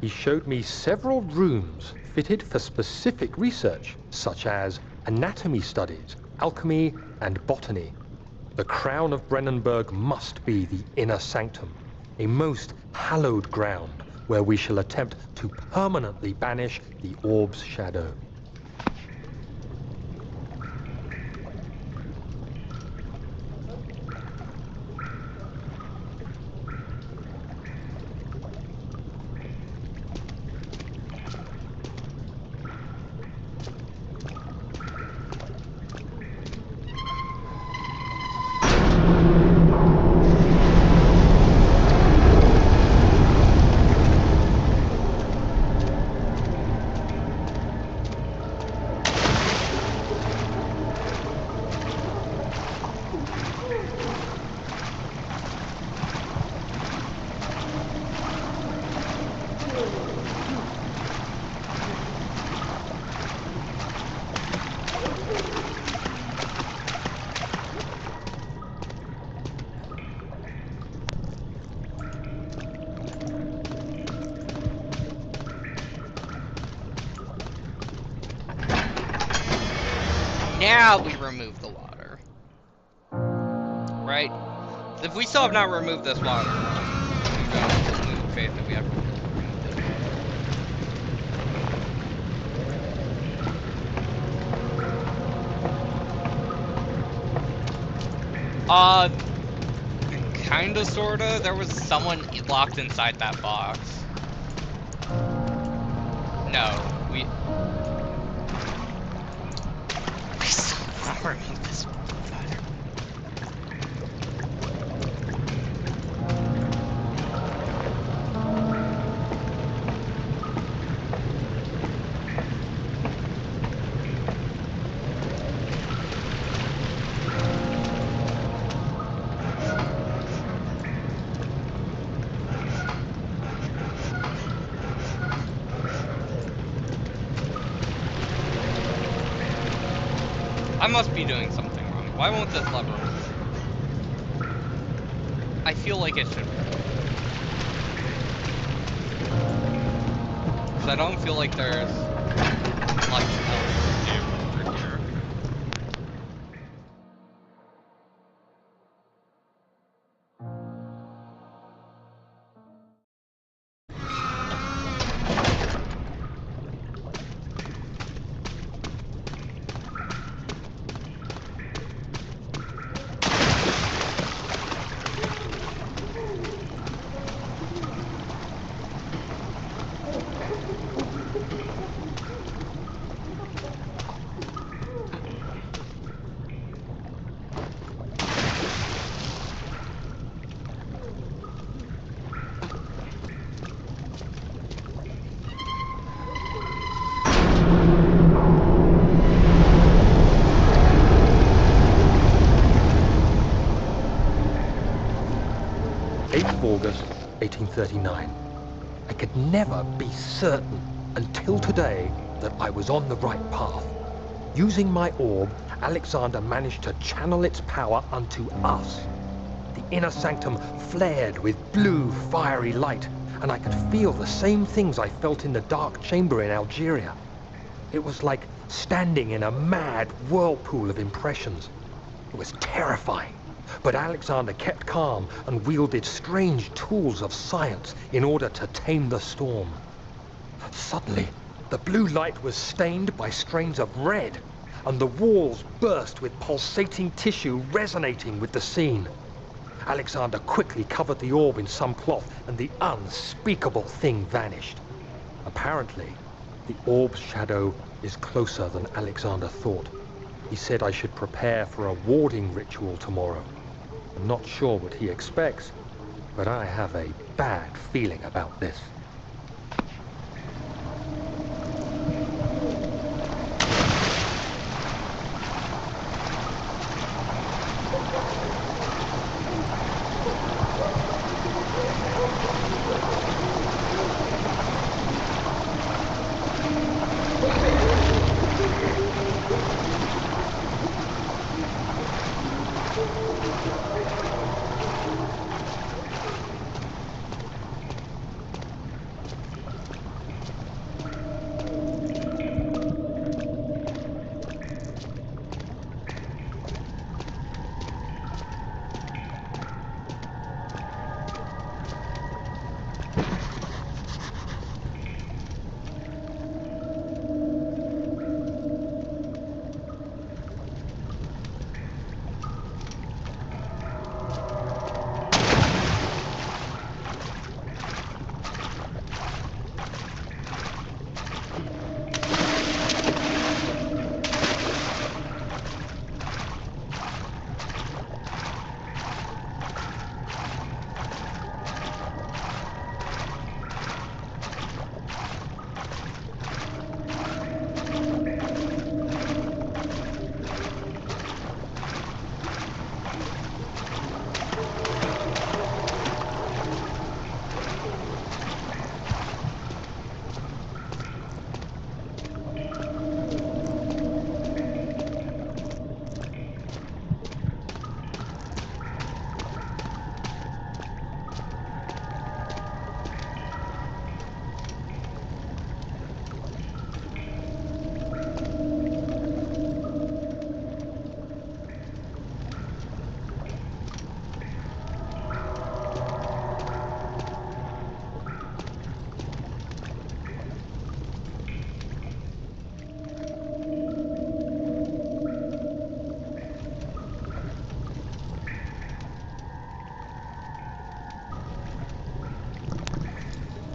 He showed me several rooms fitted for specific research, such as anatomy studies, alchemy, and botany. The crown of Brennenburg must be the inner sanctum, a most hallowed ground where we shall attempt to permanently banish the orb's shadow. Now we remove the water. If we still have not removed this water, I'm going to lose faith that we ever removed this water. Kinda, sorta. There was someone locked inside that box. No, we still want to remove this water. I must be doing something wrong. Why won't this lever move? I feel like it should. Because I don't feel like there's much else to do over here. August 1839. I could never be certain until today that I was on the right path. Using my orb, Alexander managed to channel its power unto us. The inner sanctum flared with blue, fiery light, and I could feel the same things I felt in the dark chamber in Algeria. It was like standing in a mad whirlpool of impressions. It was terrifying. But Alexander kept calm and wielded strange tools of science in order to tame the storm. Suddenly, the blue light was stained by strains of red, and the walls burst with pulsating tissue resonating with the scene. Alexander quickly covered the orb in some cloth, and the unspeakable thing vanished. Apparently, the orb's shadow is closer than Alexander thought. He said I should prepare for a warding ritual tomorrow. I'm not sure what he expects, but I have a bad feeling about this.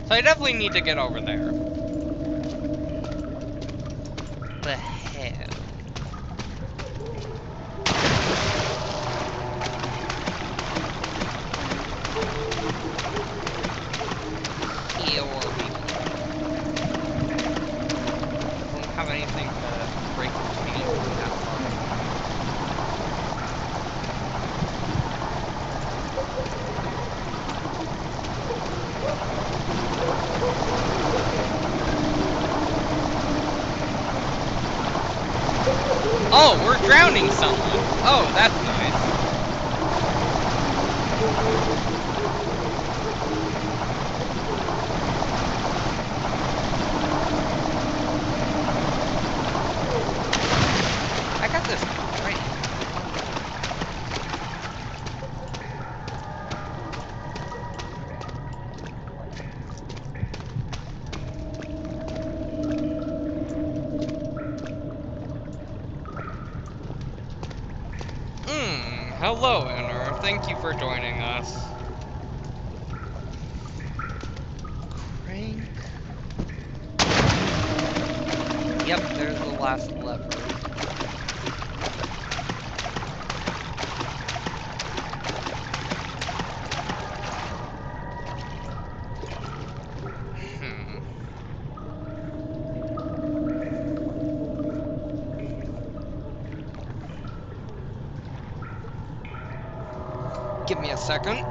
So I definitely need to get over there. The hell? Here we go. Don't have anything to break the chain that far. Oh, we're drowning someone. Oh, that's nice. I got this right. Hello, Inner. Thank you for joining us. Crank. Yep, there's the last lever. Give me a second.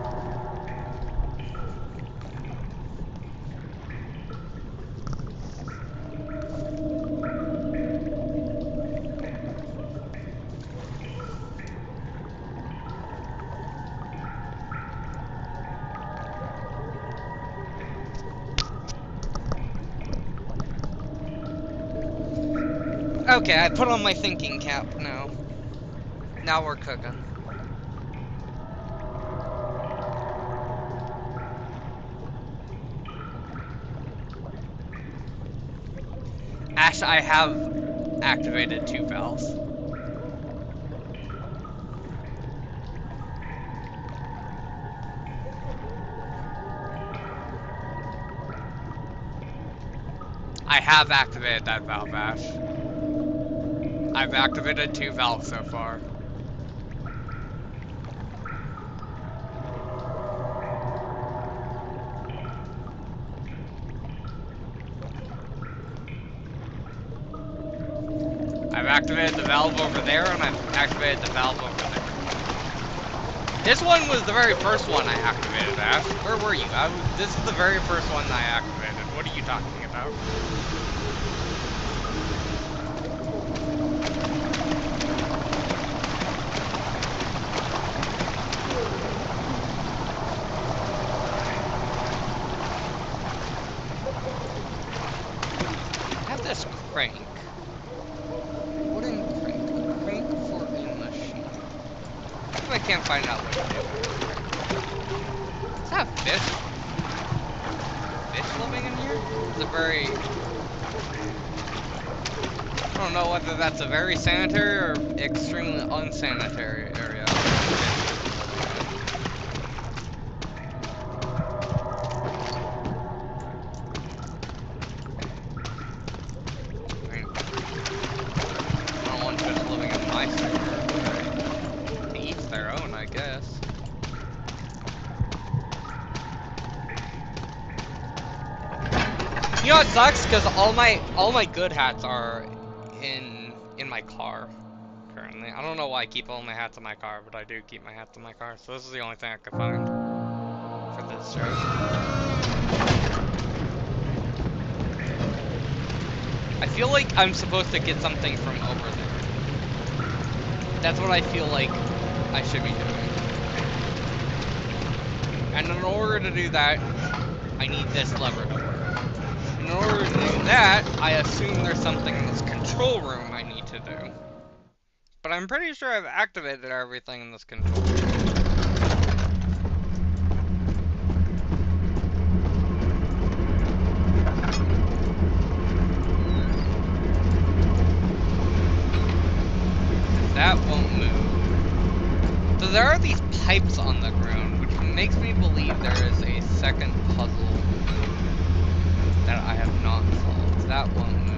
Okay, I put on my thinking cap now. Now we're cooking. Actually, I have activated 2 valves. I have activated that valve, Ash. I've activated 2 valves so far. I've activated the valve over there, and I've activated the valve over there. This one was the very first one I activated, Ash. Where were you? This is the very first one I activated. What are you talking about? I have this crank. Wooden crank. A crank for a machine. If I can't find out what to do. Is that a fish? Fish living in here? It's a very... I don't know whether that's a very sanitary or extremely unsanitary area. You know what sucks? Because all my good hats are in my car currently. I don't know why I keep all my hats in my car, but I do keep my hats in my car. So this is the only thing I could find for this show. I feel like I'm supposed to get something from over there. That's what I feel like I should be doing. And in order to do that, I need this lever to work. In order to do that, I assume there's something in this control room I need to do. But I'm pretty sure I've activated everything in this control room. That won't move. So there are these pipes on the ground, which makes me believe there is a second puzzle that I have not solved. That won't move.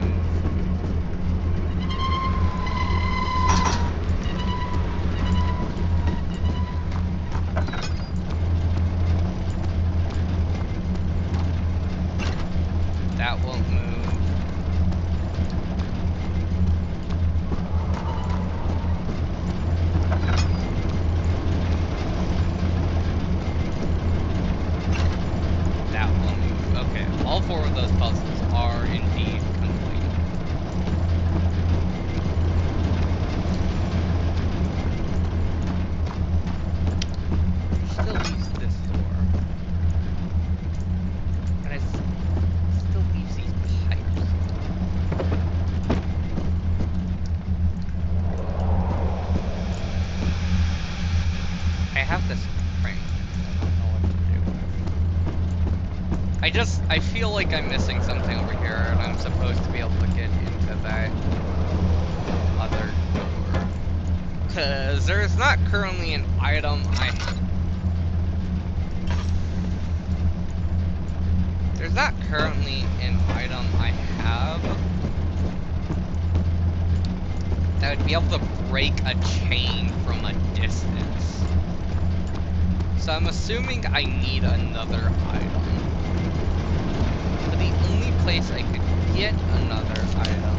That won't move. That won't move. Okay, all four of those puzzles are indeed complete. Still leaves this door. And I still leaves these pipes. I have this crank. I don't know what to do. I feel like I'm missing something over here, and I'm supposed to be able to get into that other door. Cause there's not currently an item There's not currently an item I have that would be able to break a chain from a distance. So I'm assuming I need another item. But the only place I could get another item...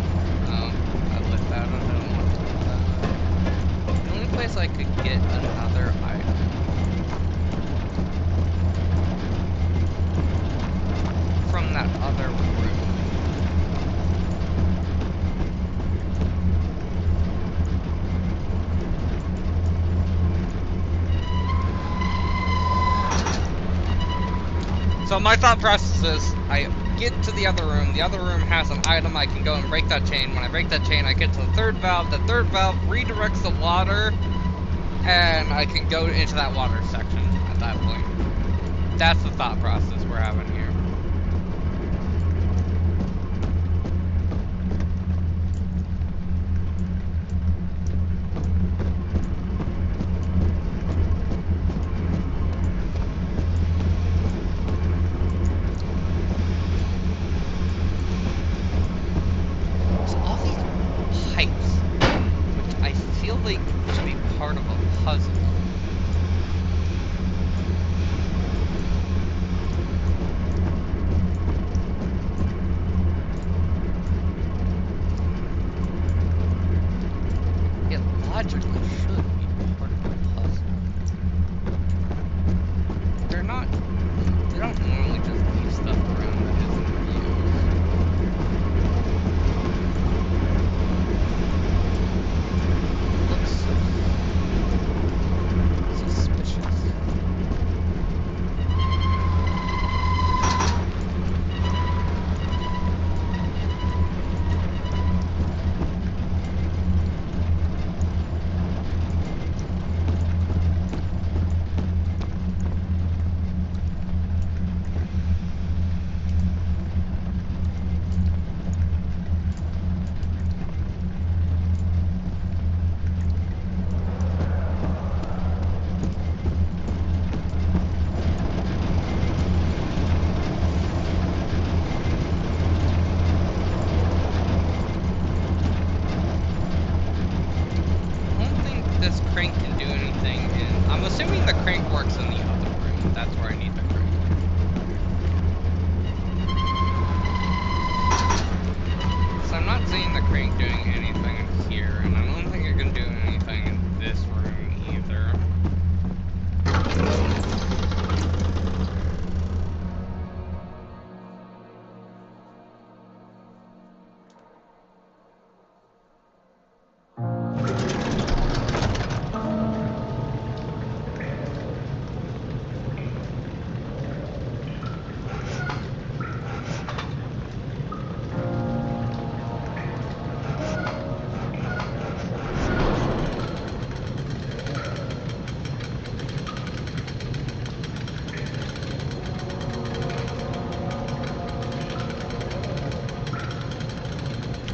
Oh, I lit that. I don't want to lit that. The only place I could get another item from that other room. So my thought process is, I get to the other room has an item, I can go and break that chain. When I break that chain, I get to the third valve redirects the water, and I can go into that water section at that point. That's the thought process we're having here.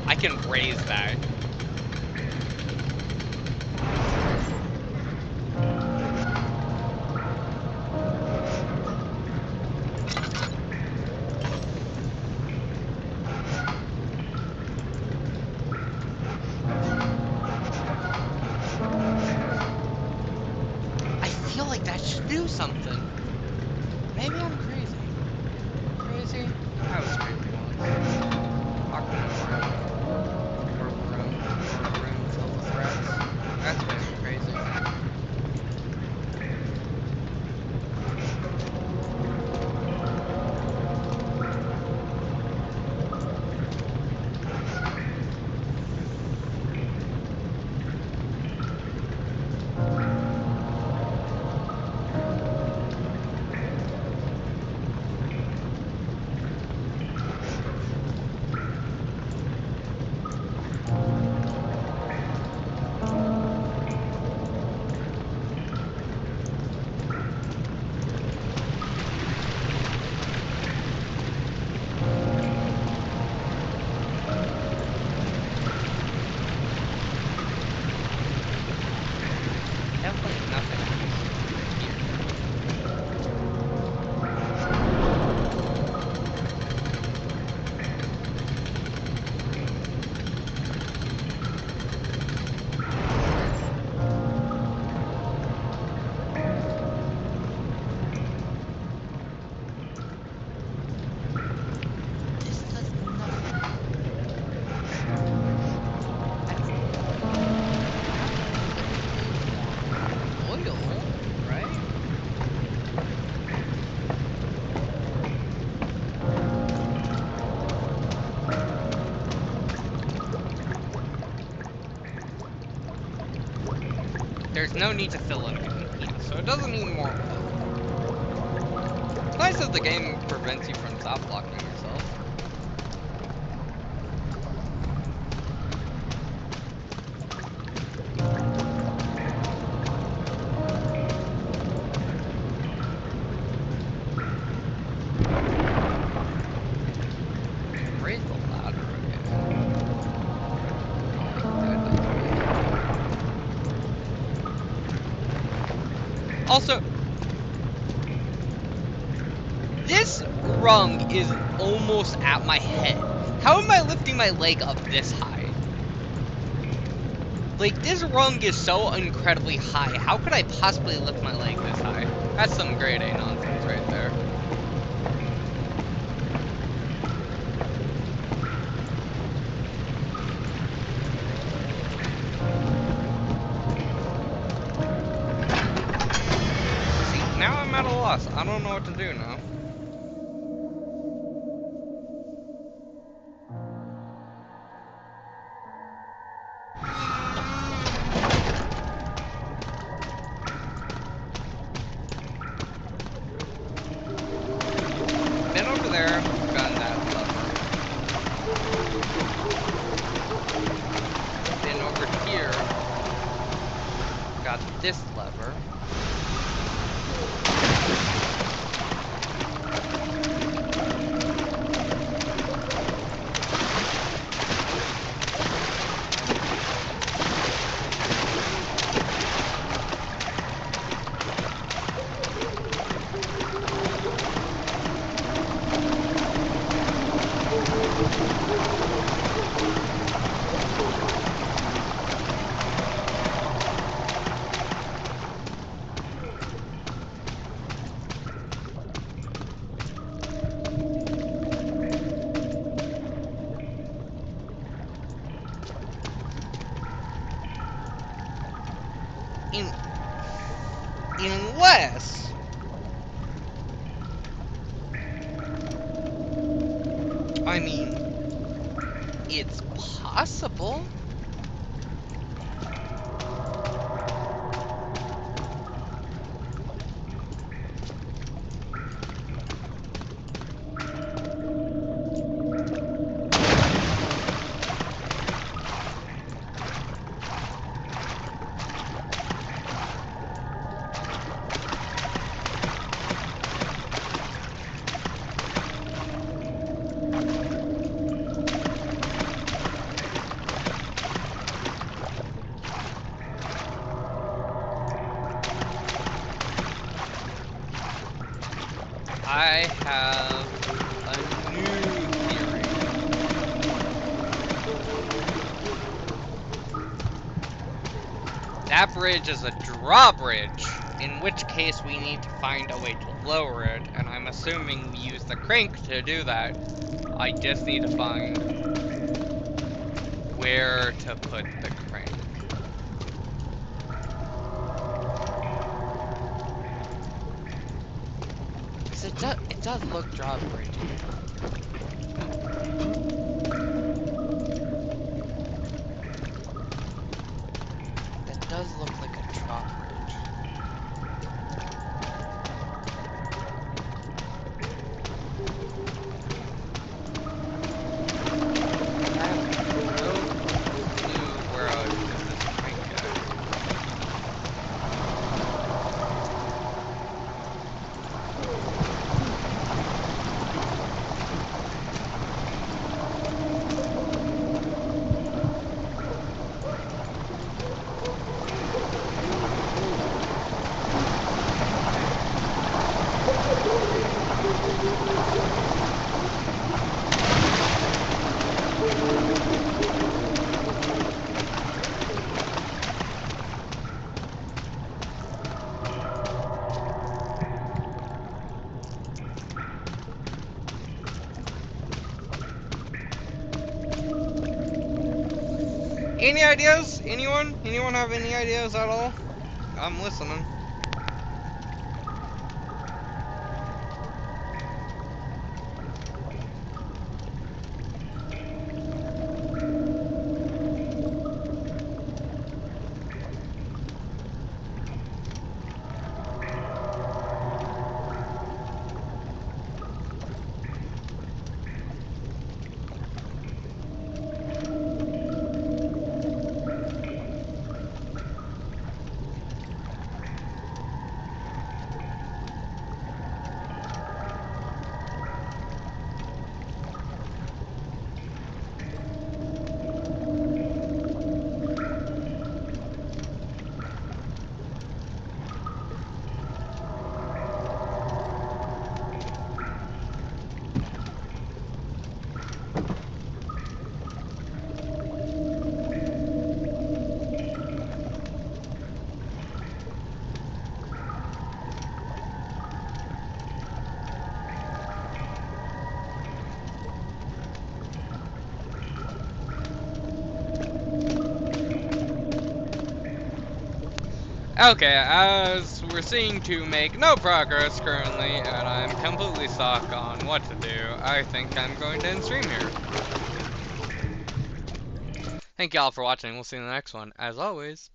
I can raise that. That should do something. Maybe I'm crazy. Crazy? I was crazy once. Walking around a room filled with rats. That's maybe crazy. Definitely nothing here. This does nothing. Oil, right? There's no need to fill it again, so it doesn't need more oil. It's nice that the game prevents you from stop blocking yourself. Raise the ladder again. Also, this rung is almost at my head. How am I lifting my leg up this high? Like, this rung is so incredibly high. How could I possibly lift my leg this high? That's some grade A nonsense right there. See, now I'm at a loss. I don't know what to do now. Been over there, gotten that lever. Been over here, got this lever. Unless I mean, it's possible. I have a new theory. That bridge is a drawbridge. In which case we need to find a way to lower it, and I'm assuming we use the crank to do that. I just need to find where to put the crank. Because it does look drawbridgey. That does look like a drawbridge. Any ideas? Anyone? Anyone have any ideas at all? I'm listening. Okay, as we're seeing to make no progress currently, and I'm completely stuck on what to do, I think I'm going to end stream here. Thank y'all for watching, we'll see you in the next one. As always,